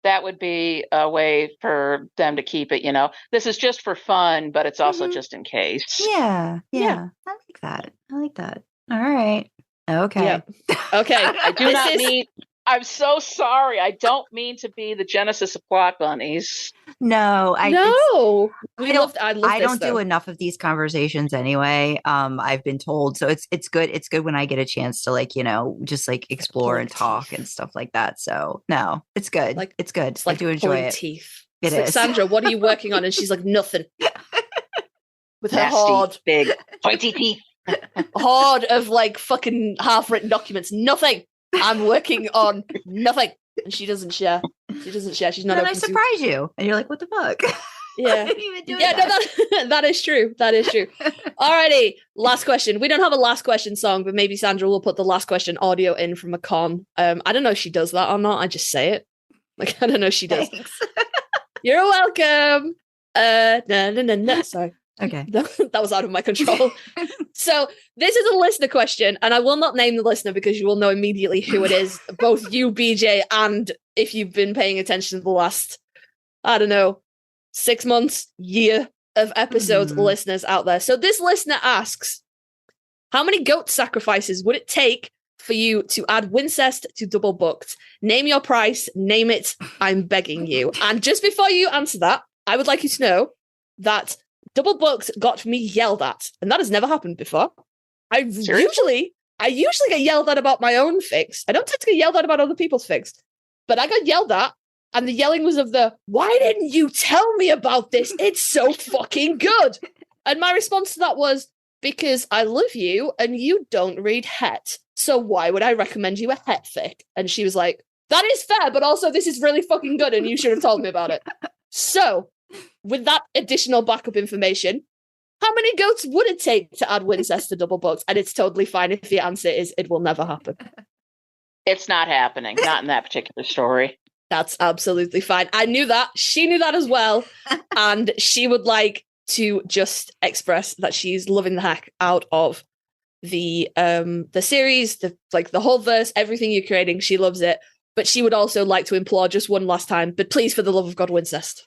That would be a way for them to keep it, this is just for fun, but it's also just in case. Yeah. I like that. All right. Okay. Yep. Okay. I'm so sorry. I don't mean to be the genesis of plot bunnies. No, I don't do this, enough of these conversations anyway. I've been told, so it's good. It's good when I get a chance to just like explore and talk and stuff like that. So no, it's good. Like it's good. I do enjoy it. Teeth. It it's is. like, Sandra, what are you working on? And she's like, nothing. With her nasty, horde, big, pointy teeth. Horde of like fucking half-written documents. Nothing. I'm working on nothing. And she doesn't share. She's not. And then I surprise you, and you're like, "What the fuck?" Yeah. That is true. Alrighty, last question. We don't have a last question song, but maybe Sandra will put the last question audio in from a con. I don't know if she does that or not. I just say it. Like, I don't know if she does. You're welcome. No. Sorry. Okay. That was out of my control. So this is a listener question, and I will not name the listener because you will know immediately who it is, both you, BJ, and if you've been paying attention to the last, 6 months, year of episodes, listeners out there. So this listener asks, how many goat sacrifices would it take for you to add Wincest to Double Booked? Name your price, name it, I'm begging you. And just before you answer that, I would like you to know that Double Booked got me yelled at, and that has never happened before. I usually get yelled at about my own fix. I don't tend to get yelled at about other people's fix, but I got yelled at, and the yelling was of why didn't you tell me about this? It's so fucking good. And my response to that was, because I love you and you don't read het. So why would I recommend you a het fic? And she was like, that is fair, but also this is really fucking good and you should have told me about it. So with that additional backup information, how many goats would it take to add Wincest to Double Booked? And it's totally fine if the answer is it will never happen. It's not happening. Not in that particular story. That's absolutely fine. I knew that. She knew that as well. And she would like to just express that she's loving the heck out of the series, the whole verse, everything you're creating. She loves it. But she would also like to implore just one last time, but please, for the love of God, Wincest.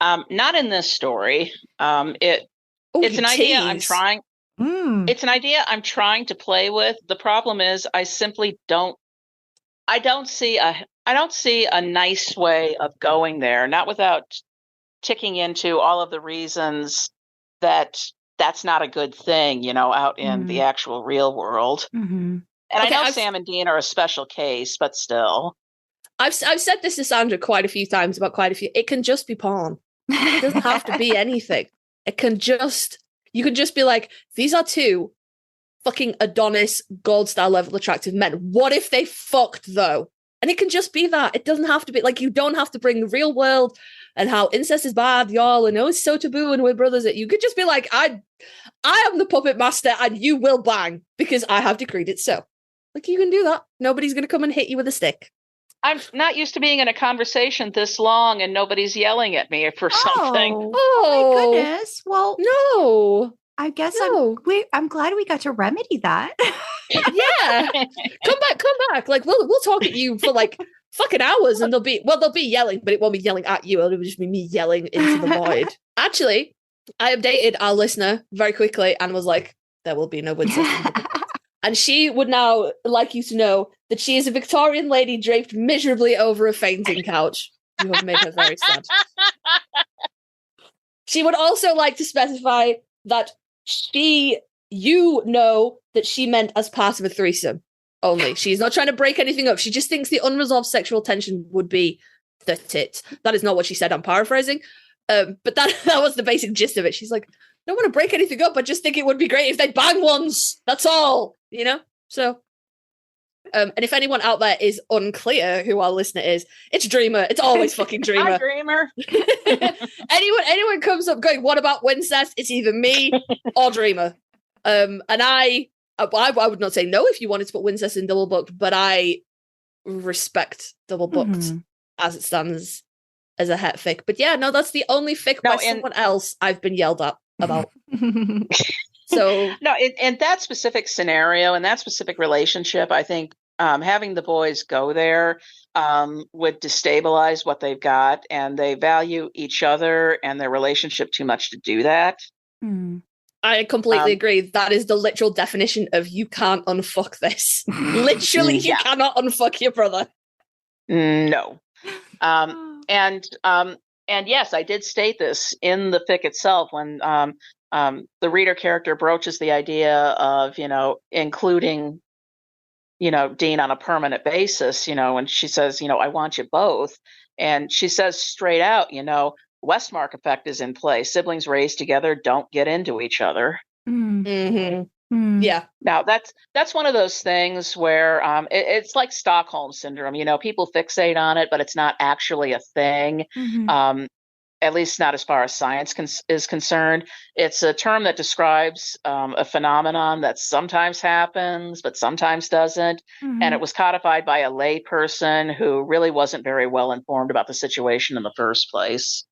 Not in this story. It's an idea I'm trying. It's an idea I'm trying to play with. The problem is, I simply don't. I don't see a nice way of going there. Not without ticking into all of the reasons that's not a good thing, out in the actual real world. And I know Sam and Dean are a special case, but still. I've said this to Sandra quite a few times about quite a few. It can just be porn. It doesn't have to be anything. You can just be like, these are two fucking Adonis gold star level attractive men. What if they fucked though? And it can just be that. It doesn't have to be like, you don't have to bring the real world and how incest is bad, y'all, and it's so taboo and we're brothers. You could just be like, I am the puppet master and you will bang because I have decreed it so. Like, you can do that. Nobody's going to come and hit you with a stick. I'm not used to being in a conversation this long and nobody's yelling at me for something. Oh my goodness. Well, no. I guess No. I'm glad we got to remedy that. Yeah. Come back. Like, we'll talk at you for like fucking hours and they'll be yelling, but it won't be yelling at you. It'll just be me yelling into the void. Actually, I updated our listener very quickly and was like, there will be no Winston. And she would now like you to know that she is a Victorian lady draped miserably over a fainting couch. You have made her very sad. She would also like to specify that you know that she meant as part of a threesome only. She's not trying to break anything up. She just thinks the unresolved sexual tension would be the tit. That is not what she said. I'm paraphrasing. But that was the basic gist of it. She's like, I don't want to break anything up. I just think it would be great if they bang once. That's all, you know? So, and if anyone out there is unclear who our listener is, it's Dreamer. It's always fucking Dreamer. Hi, Dreamer. anyone comes up going, what about Wincest? It's either me or Dreamer. And I would not say no if you wanted to put Wincest in double booked, but I respect double booked as it stands as a het fic. But yeah, no, that's the only fic by someone else I've been yelled at about. So no, in that specific scenario, in that specific relationship, I think having the boys go there would destabilize what they've got, and they value each other and their relationship too much to do that. I completely agree. That is the literal definition of you can't unfuck this. Literally, you cannot unfuck your brother. No. And yes, I did state this in the fic itself when the reader character broaches the idea of, including, Dean on a permanent basis, when she says, I want you both. And she says straight out, Westmark effect is in play. Siblings raised together don't get into each other. Yeah. Now that's one of those things where it's like Stockholm syndrome. People fixate on it, but it's not actually a thing. At least not as far as science is concerned. It's a term that describes a phenomenon that sometimes happens, but sometimes doesn't. And it was codified by a lay person who really wasn't very well informed about the situation in the first place.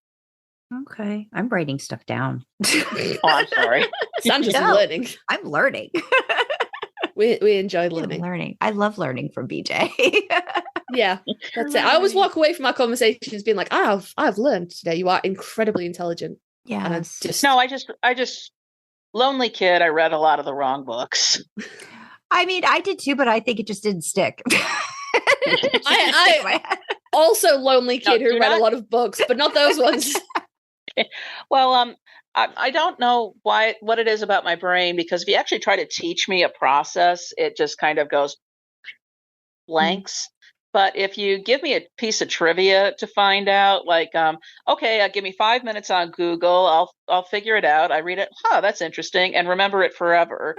Okay. I'm writing stuff down. Oh, I'm sorry. Sandra's learning. I'm learning. We enjoy learning. I love learning from BJ. Yeah, that's it. I always walk away from our conversations being like, I've learned today. You are incredibly intelligent. Yeah. I just lonely kid. I read a lot of the wrong books. I mean, I did too, but I think it just didn't stick. I also lonely kid who read a lot of books, but not those ones. Well, I don't know what it is about my brain, because if you actually try to teach me a process, it just kind of goes blanks. But if you give me a piece of trivia to find out, like, okay, give me 5 minutes on Google, I'll figure it out. I read it. That's interesting, and remember it forever.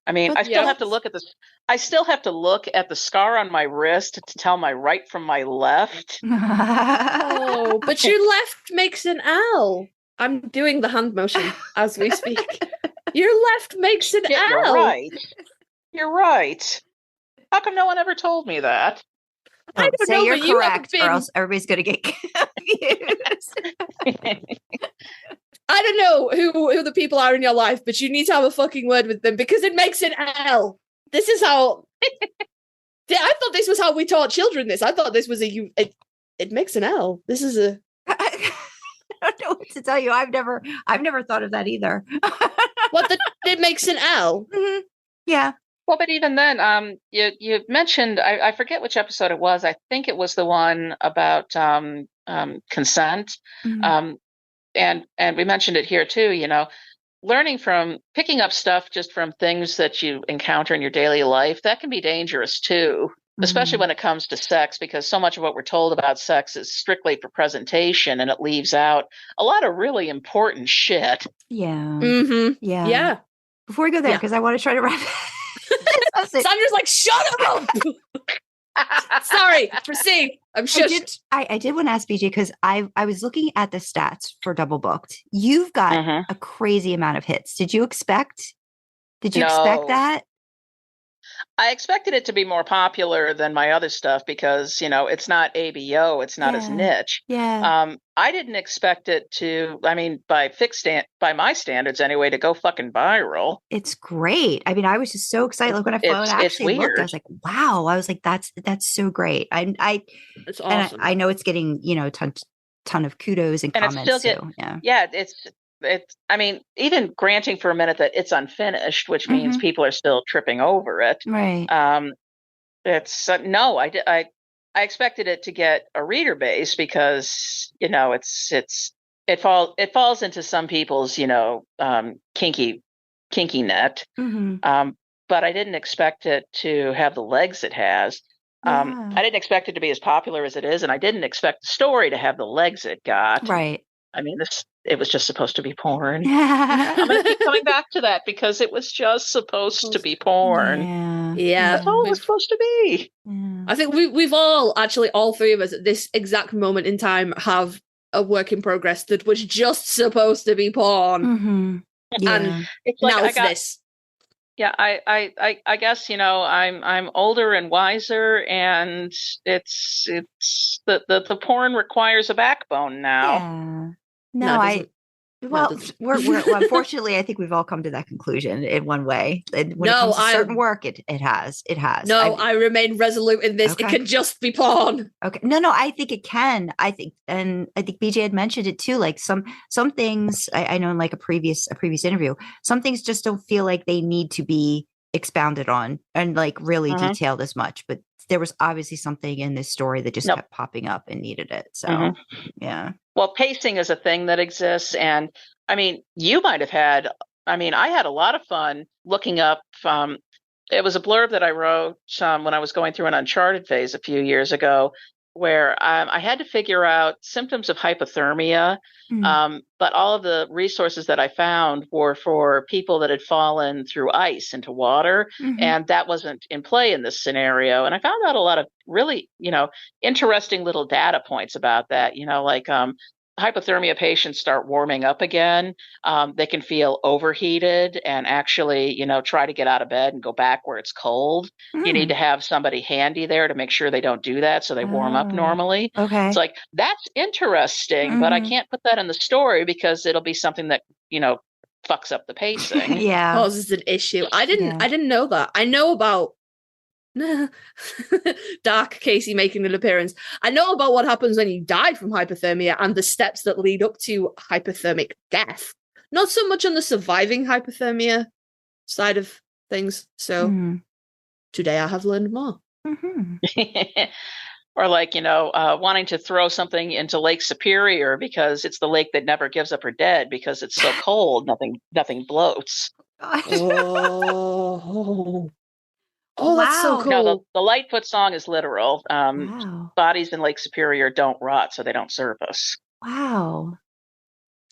I mean, I still have to look at this. I still have to look at the scar on my wrist to tell my right from my left. Oh, but your left makes an L. I'm doing the hand motion as we speak. Your left makes an L. You're right. You're right. How come no one ever told me that? I don't know, you're but you correct, or else everybody's going to get confused. I don't know who the people are in your life, but you need to have a fucking word with them because it makes an L. This is how. I thought this was how we taught children this. I thought this was it makes an L. This is a. I don't know what to tell you. I've never thought of that either. What it makes an L? Yeah. Well, but even then, you mentioned, I forget which episode it was. I think it was the one about consent. And we mentioned it here too, learning from picking up stuff just from things that you encounter in your daily life, that can be dangerous too. especially when it comes to sex, because so much of what we're told about sex is strictly for presentation, and it leaves out a lot of really important shit. Yeah. Yeah. Yeah. Before we go there, Yeah. because I want to try to wrap Sandra's like, shut up. Sorry, proceed. I'm shushed. I did want to ask BJ, because I was looking at the stats for Double Booked. You've got a crazy amount of hits. Did you expect that? I expected it to be more popular than my other stuff because, it's not ABO, it's not as niche. Yeah. I didn't expect it to, by my standards anyway, to go fucking viral. It's great. I mean, I was just so excited. Like when I actually looked, I was like, wow. I was like, that's so great. It's awesome. And I know it's getting, a ton of kudos and comments too. Yeah. It's, even granting for a minute that it's unfinished, which means people are still tripping over it. Right. I expected it to get a reader base because, it falls into some people's, kinky net. But I didn't expect it to have the legs it has. I didn't expect it to be as popular as it is, and I didn't expect the story to have the legs it got. Right. It was just supposed to be porn. I'm going to keep coming back to that because it was just supposed to be porn. Yeah. That's all it was supposed to be. I think we've all three of us at this exact moment in time have a work in progress that was just supposed to be porn. And it's now it's this. Yeah, I guess I'm older and wiser, and it's the porn requires a backbone now. Yeah. Unfortunately, I think we've all come to that conclusion in one way. When it comes to certain work, it has. No, I remain resolute in this. Okay. It can just be porn. Okay. No, I think it can. I think BJ had mentioned it too. Like some things I know in like a previous interview, some things just don't feel like they need to be expounded on and like really detailed as much. But there was obviously something in this story that just kept popping up and needed it. So, yeah. Well, pacing is a thing that exists. And you might have had, I had a lot of fun looking up. It was a blurb that I wrote when I was going through an Uncharted phase a few years ago, where I had to figure out symptoms of hypothermia. But all of the resources that I found were for people that had fallen through ice into water. And that wasn't in play in this scenario. And I found out a lot of really, interesting little data points about that, like hypothermia patients start warming up again. They can feel overheated and actually, try to get out of bed and go back where it's cold. You need to have somebody handy there to make sure they don't do that so they warm up normally. Okay. It's like, that's interesting, but I can't put that in the story because it'll be something that, fucks up the pacing. Causes an issue. I didn't know that. I know about Dark Kasey making an appearance. I know about what happens when you die from hypothermia and the steps that lead up to hypothermic death. Not so much on the surviving hypothermia side of things. So today I have learned more. Or like, wanting to throw something into Lake Superior because it's the lake that never gives up her dead because it's so cold, nothing bloats. Oh, that's so cool. No, the Lightfoot song is literal. Bodies in Lake Superior don't rot, so they don't serve us. Wow.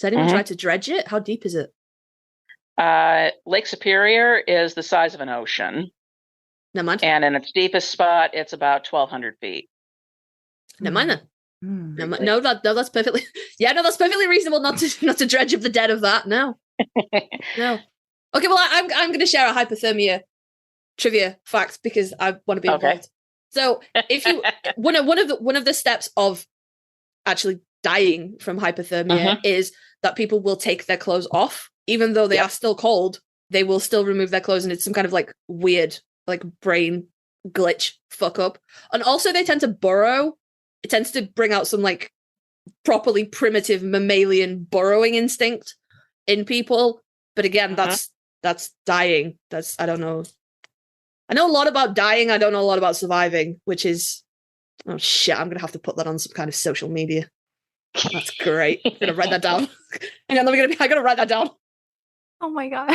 Has anyone tried to dredge it? How deep is it? Lake Superior is the size of an ocean. Never mind. And in its deepest spot, it's about 1,200 feet. Never mind then. No, that's perfectly. Yeah, no, that's perfectly reasonable not to dredge up the dead of that. No. No. Okay, well, I'm going to share a hypothermia trivia fact because I want to be involved. So, if you one of the steps of actually dying from hypothermia is that people will take their clothes off, even though they are still cold. They will still remove their clothes, and it's some kind of like weird, like brain glitch fuck up. And also, they tend to burrow. It tends to bring out some like properly primitive mammalian burrowing instinct in people. But again, that's dying. I don't know. I know a lot about dying. I don't know a lot about surviving, which is, oh shit, I'm going to have to put that on some kind of social media. That's great. I'm going to write that down. Hang on, I got to write that down. Oh my God.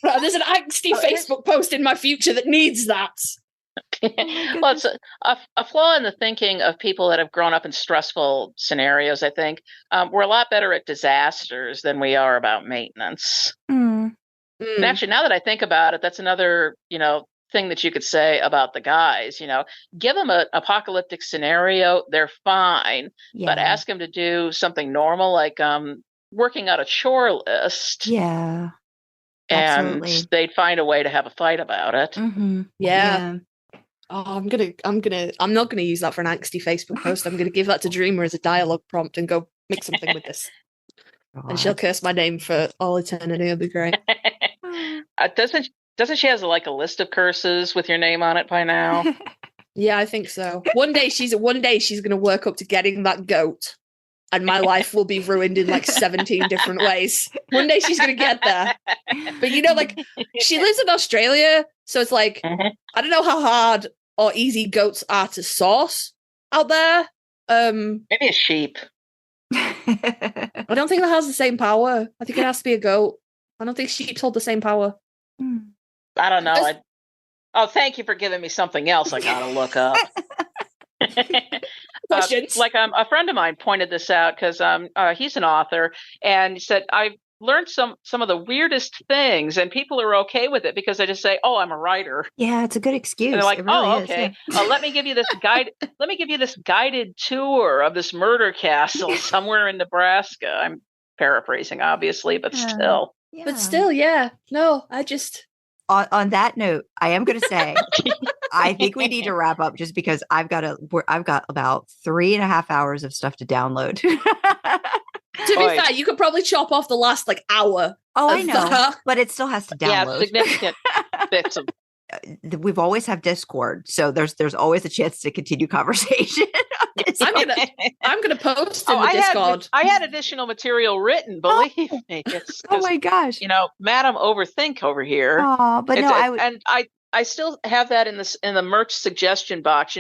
There's an angsty Facebook post in my future that needs that. Well, it's a flaw in the thinking of people that have grown up in stressful scenarios, I think. We're a lot better at disasters than we are about maintenance. Mm. And actually, now that I think about it, that's another, thing that you could say about the guys. Give them an apocalyptic scenario, they're fine. Yeah. But ask them to do something normal, like working out a chore list. Yeah. And Absolutely. they'd find a way to have a fight about it. Mm-hmm. Yeah. Oh, I'm not gonna use that for an angsty Facebook post. I'm gonna give that to Dreamer as a dialogue prompt and go make something with this. And she'll curse my name for all eternity. It'll be great. Doesn't she has like a list of curses with your name on it by now? Yeah, I think so. One day she's gonna work up to getting that goat, and my life will be ruined in like 17 different ways. One day she's gonna get there. But like she lives in Australia, so it's like I don't know how hard or easy goats are to source out there. Maybe a sheep. I don't think that has the same power. I think it has to be a goat. I don't think sheep hold the same power. I don't know. Thank you for giving me something else I gotta look up. Questions? A friend of mine pointed this out because he's an author, and he said, I've learned some of the weirdest things, and people are okay with it because they just say, "Oh, I'm a writer." Yeah, it's a good excuse. And they're like, it really "Oh, is, okay. yeah. Let me give you this guide. Let me give you this guided tour of this murder castle somewhere in Nebraska." I'm paraphrasing, obviously, but still. Yeah. But still, yeah. No, I just. On that note, I am going to say, I think we need to wrap up just because I've got about 3.5 hours of stuff to download. To be fair, you could probably chop off the last hour. Oh, I know, but it still has to download. Yeah, significant bits of. We've always have Discord, so there's always a chance to continue conversation. I'm gonna post in the Discord. I had additional material written. Believe me. Oh my gosh! Madam Overthink over here. Oh, but I still have that in the merch suggestion box.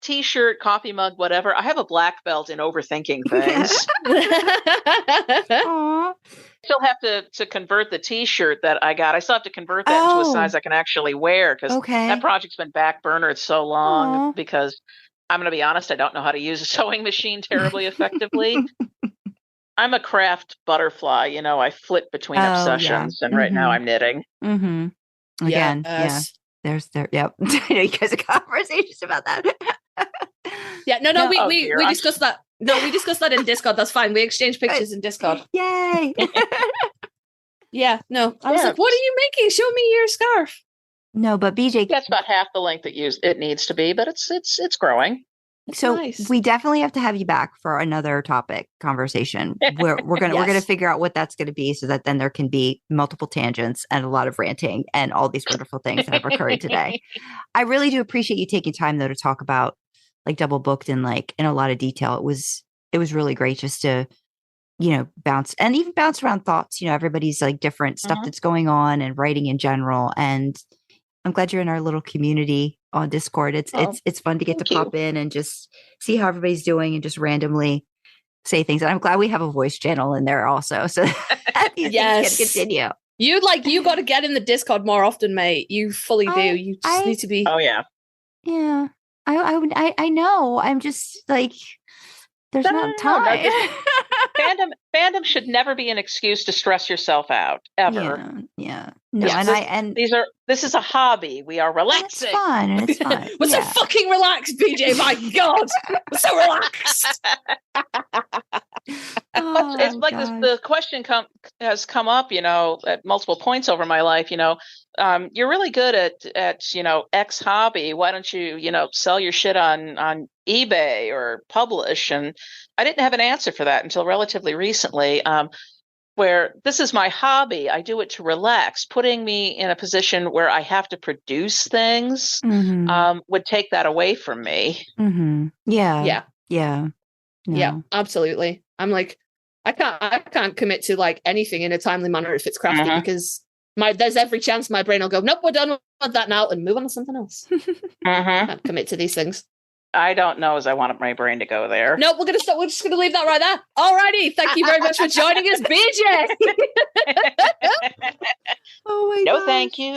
T-shirt, coffee mug, whatever. I have a black belt in overthinking things. Aww. Still have to convert the T-shirt that I got. I still have to convert that into a size I can actually wear because that project's been backburnered so long. Because I'm going to be honest, I don't know how to use a sewing machine terribly effectively. I'm a craft butterfly. I flip between obsessions, and right now I'm knitting. Mm-hmm. Again, yes. Yep. I know you guys have conversations about that. Yeah, no, we discussed that. No, we discussed that in Discord. That's fine. We exchanged pictures in Discord. Yay! Yeah, no. I was like, what are you making? Show me your scarf. No, but BJ, that's about half the length it needs to be, but it's growing. So nice. We definitely have to have you back for another topic conversation. We're gonna figure out what that's gonna be, so that then there can be multiple tangents and a lot of ranting and all these wonderful things that have occurred today. I really do appreciate you taking time though to talk about Double Booked in a lot of detail. It was really great just to bounce around thoughts. Everybody's different stuff that's going on and writing in general. And I'm glad you're in our little community on Discord. It's fun to get to pop in and just see how everybody's doing and just randomly say things. And I'm glad we have a voice channel in there also, so these things can continue. You got to get in the Discord more often, mate. You fully do. You just need to be. Oh yeah. Yeah. I know. I'm just there's not time. Fandom should never be an excuse to stress yourself out ever. Yeah. No, this is a hobby. We are relaxing. It's fun. We're so fucking relaxed, BJ. My God, we're so relaxed. It's like the question has come up, at multiple points over my life. You're really good at X hobby. Why don't you sell your shit on eBay or publish? And I didn't have an answer for that until relatively recently. Where this is my hobby, I do it to relax. Putting me in a position where I have to produce things would take that away from me. Mm-hmm. Yeah. No. Yeah, absolutely. I'm I can't commit to anything in a timely manner if it's crafty because there's every chance my brain will go, nope, we're done with that now and move on to something else. Can't commit to these things. I don't know as I want my brain to go there. Nope, we're just gonna leave that right there. Alrighty, thank you very much for joining us, BJ. Oh my No, gosh. thank you.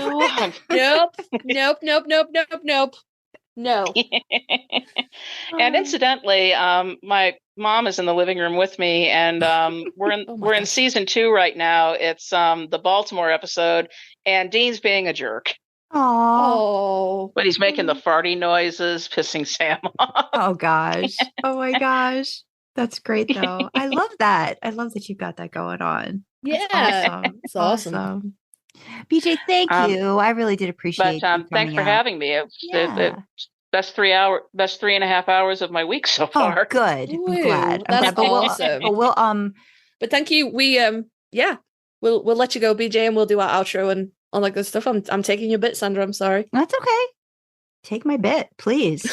Nope. No. And incidentally, my mom is in the living room with me, and we're in Oh my we're in gosh. season 2 right now. It's the Baltimore episode, and Dean's being a jerk, Aw. Oh. but he's making the farty noises, pissing Sam off. Oh gosh. Oh my gosh. That's great though. I love that. I love that you've got that going on. That's Yeah. awesome. It's awesome. BJ, thank Um, you. I really did But appreciate you thanks coming for out. having me. It's the Yeah. best 3.5 hours of my week so Oh, far. good. I'm Woo, glad. that's But awesome. we'll But thank you. We yeah. We'll let you go, BJ, and we'll do our outro and all that good stuff. I'm taking your bit, Sandra. I'm sorry. that's okay. Take my bit, please.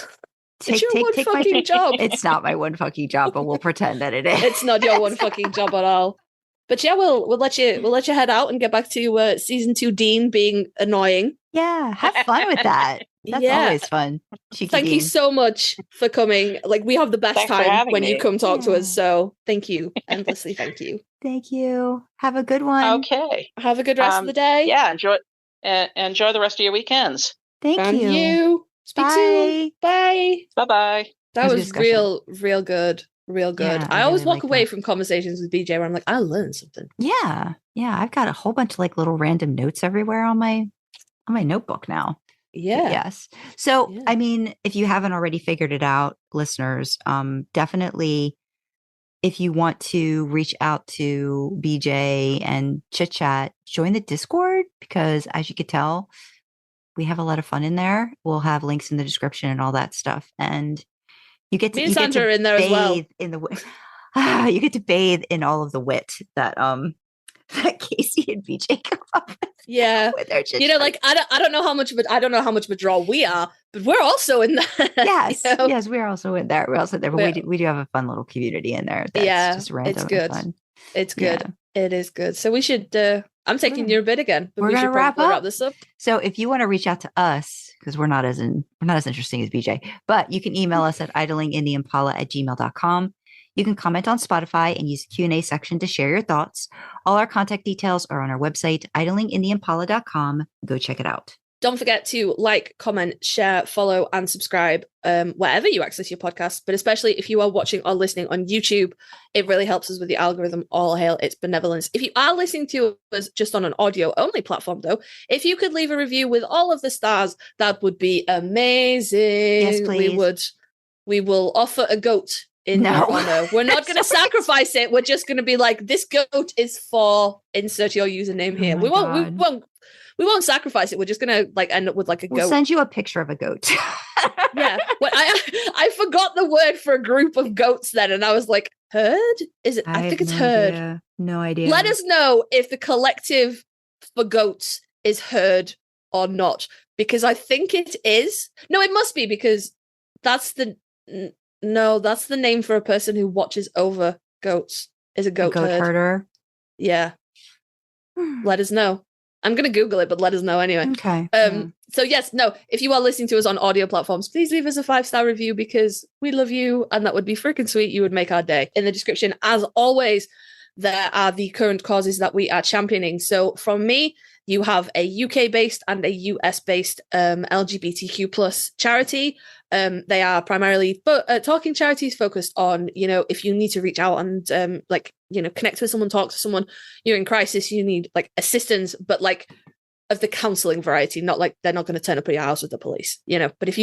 It's your one fucking job. It's not my one fucking job, but we'll pretend that it is. It's not your one fucking job at all. But yeah, we'll let you head out and get back to season 2 Dean being annoying. Yeah, have fun with that. That's Yeah. always fun. Cheeky Thank you Dean. so much for coming. Like, we have the best Thanks for time having when you me. come talk to Yeah. us. So thank you. Endlessly thank you. Thank you. Have a good one. Okay. Have a good rest of the day. Yeah, enjoy the rest of your weekends. Thank And you. you. Speak soon. Bye. Bye-bye. That It was a was discussion. real good. Real good. Yeah, I I always really walk like away that. from conversations with BJ where I'm like, I learned something. Yeah. Yeah. I've got a whole bunch of like little random notes everywhere on my notebook now. But Yeah. yes. So, Yeah. I mean, if you haven't already figured it out, listeners, definitely if you want to reach out to BJ and chit chat, join the Discord because as you could tell, we have a lot of fun in there. We'll have links in the description and all that stuff. And you get to Me and Sandra are in there as well. bathe in the you get to bathe in all of the wit that that Kasey and BJ come up with. Yeah. With their chit You know, like I don't know how much of a draw we are, but we're also in there. yes, you know? yes, we're also in there. We're also there, but we do have a fun little community in there. That's just random. it's good. And fun. It's good. Yeah. It is good. So we should. I'm taking gonna- your bit again, but we're we should gonna wrap probably up. wrap this up. So if you want to reach out to us, because we're not as interesting as BJ, but you can email us at idlingintheimpala@gmail.com. You can comment on Spotify and use the Q&A section to share your thoughts. All our contact details are on our website, idlingintheimpala.com. Go check it out. Don't forget to like, comment, share, follow, and subscribe wherever you access your podcast. But especially if you are watching or listening on YouTube, it really helps us with the algorithm. All hail its benevolence. If you are listening to us just on an audio-only platform, though, if you could leave a review with all of the stars, that would be amazing. Yes, please. We will offer a goat in your honor. We're not going to sacrifice it. We're just going to be like, this goat is for insert your username here. We won't sacrifice it. We're just gonna like end up with like a goat. We'll send you a picture of a goat. Yeah. Well, I forgot the word for a group of goats then, and I was like, herd? Is it? I think it's herd. Idea. No idea. Let us know if the collective for goats is herd or not, because I think it is. No, it must be because that's the name for a person who watches over goats. Is a goat herder. Yeah. Let us know. I'm going to Google it, but let us know anyway. Okay. So yes, no, if you are listening to us on audio platforms, please leave us a 5-star review because we love you and that would be freaking sweet. You would make our day. In the description, as always, there are the current causes that we are championing. So from me, you have a UK-based and a US-based LGBTQ plus charity. They are primarily talking charities focused on, if you need to reach out and connect with someone, talk to someone, you're in crisis, you need like assistance, but like of the counseling variety, not like they're not going to turn up at your house with the police, but if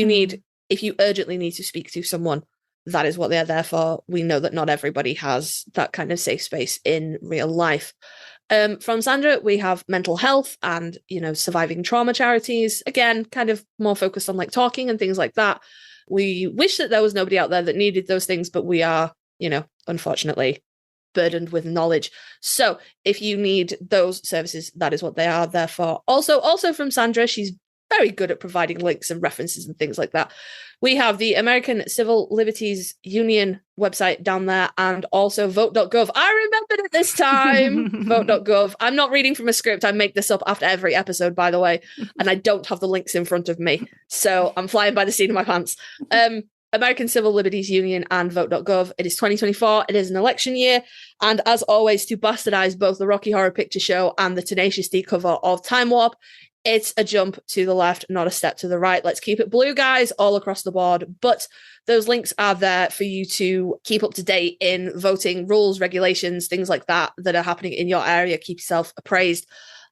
you urgently need to speak to someone, that is what they're there for. We know that not everybody has that kind of safe space in real life. From Sandra, we have mental health and, surviving trauma charities. Again, kind of more focused on like talking and things like that. We wish that there was nobody out there that needed those things, but we are, unfortunately burdened with knowledge. So if you need those services, that is what they are there for. Also from Sandra, she's very good at providing links and references and things like that. We have the American Civil Liberties Union website down there and also vote.gov. I remembered it this time. Vote.gov. I'm not reading from a script. I make this up after every episode, by the way, and I don't have the links in front of me. So I'm flying by the seat of my pants. American Civil Liberties Union and vote.gov. It is 2024. It is an election year. And as always, to bastardize both the Rocky Horror Picture Show and the Tenacious D cover of Time Warp, it's a jump to the left, not a step to the right. Let's keep it blue, guys, all across the board. But those links are there for you to keep up to date in voting rules, regulations, things like that are happening in your area. Keep yourself appraised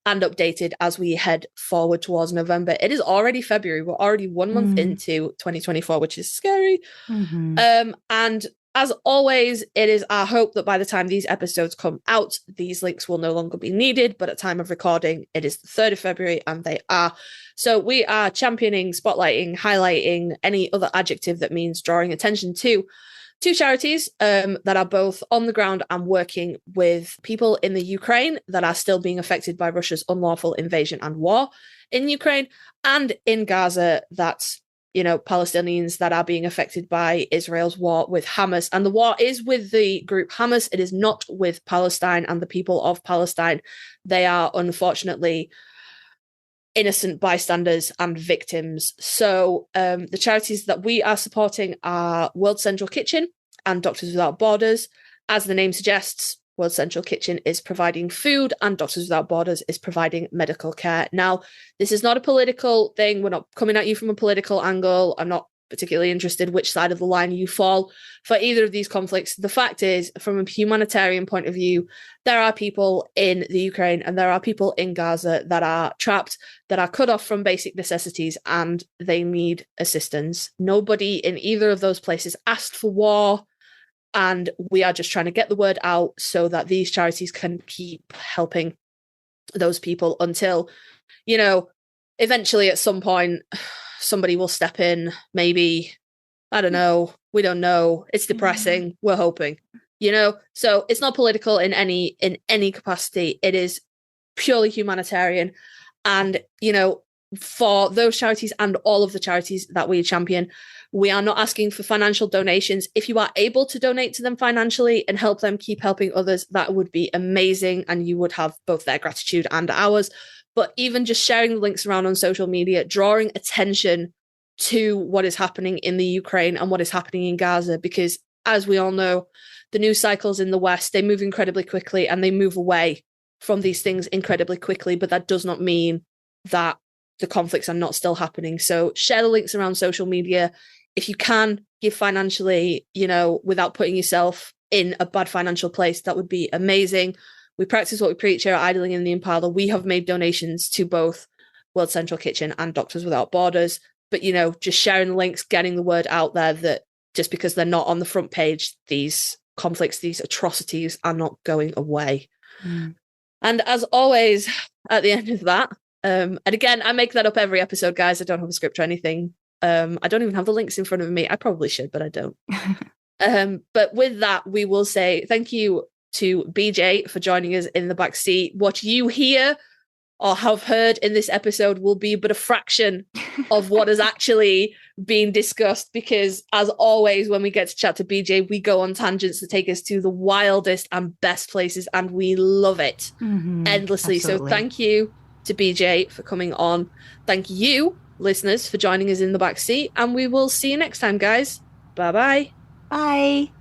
and updated as we head forward towards November. It is already February. We're already 1 month into 2024, which is scary. And as always, it is our hope that by the time these episodes come out, these links will no longer be needed. But at time of recording, it is the 3rd of February, and they are. So we are championing, spotlighting, highlighting any other adjective that means drawing attention to two charities that are both on the ground and working with people in the Ukraine that are still being affected by Russia's unlawful invasion and war in Ukraine, and in Gaza, that's, you know, Palestinians that are being affected by Israel's war with Hamas. And the war is with the group Hamas. It is not with Palestine and the people of Palestine. They are unfortunately innocent bystanders and victims. So the charities that we are supporting are World Central Kitchen and Doctors Without Borders. As the name suggests, World Central Kitchen is providing food and Doctors Without Borders is providing medical care. Now, this is not a political thing. We're not coming at you from a political angle. I'm not particularly interested which side of the line you fall for either of these conflicts. The fact is, from a humanitarian point of view, there are people in the Ukraine and there are people in Gaza that are trapped, that are cut off from basic necessities, and they need assistance. Nobody in either of those places asked for war, and we are just trying to get the word out so that these charities can keep helping those people until, you know, eventually at some point somebody will step in, maybe. I don't know. We don't know. It's depressing. We're hoping, you know. So it's not political in any capacity. It is purely humanitarian. And, you know, for those charities and all of the charities that we champion, we are not asking for financial donations. If you are able to donate to them financially and help them keep helping others, that would be amazing. And you would have both their gratitude and ours. But even just sharing the links around on social media, drawing attention to what is happening in the Ukraine and what is happening in Gaza, because as we all know, the news cycles in the West, they move incredibly quickly and they move away from these things incredibly quickly. But that does not mean that the conflicts are not still happening. So share the links around social media. If you can give financially, you know, without putting yourself in a bad financial place, that would be amazing. We practice what we preach here at Idling in the Impala. We have made donations to both World Central Kitchen and Doctors Without Borders. But, you know, just sharing the links, getting the word out there that just because they're not on the front page, these conflicts, these atrocities are not going away. And as always, at the end of that, and again, I make that up every episode, guys. I don't have a script or anything. I don't even have the links in front of me. I probably should, but I don't. But with that, we will say thank you to BJ for joining us in the back seat. What you hear or have heard in this episode will be but a fraction of what has actually been discussed, because as always, when we get to chat to BJ, we go on tangents that take us to the wildest and best places, and we love it endlessly. Absolutely. So thank you to BJ for coming on. Thank you, listeners, for joining us in the back seat, and we will see you next time, guys. Bye-bye. Bye.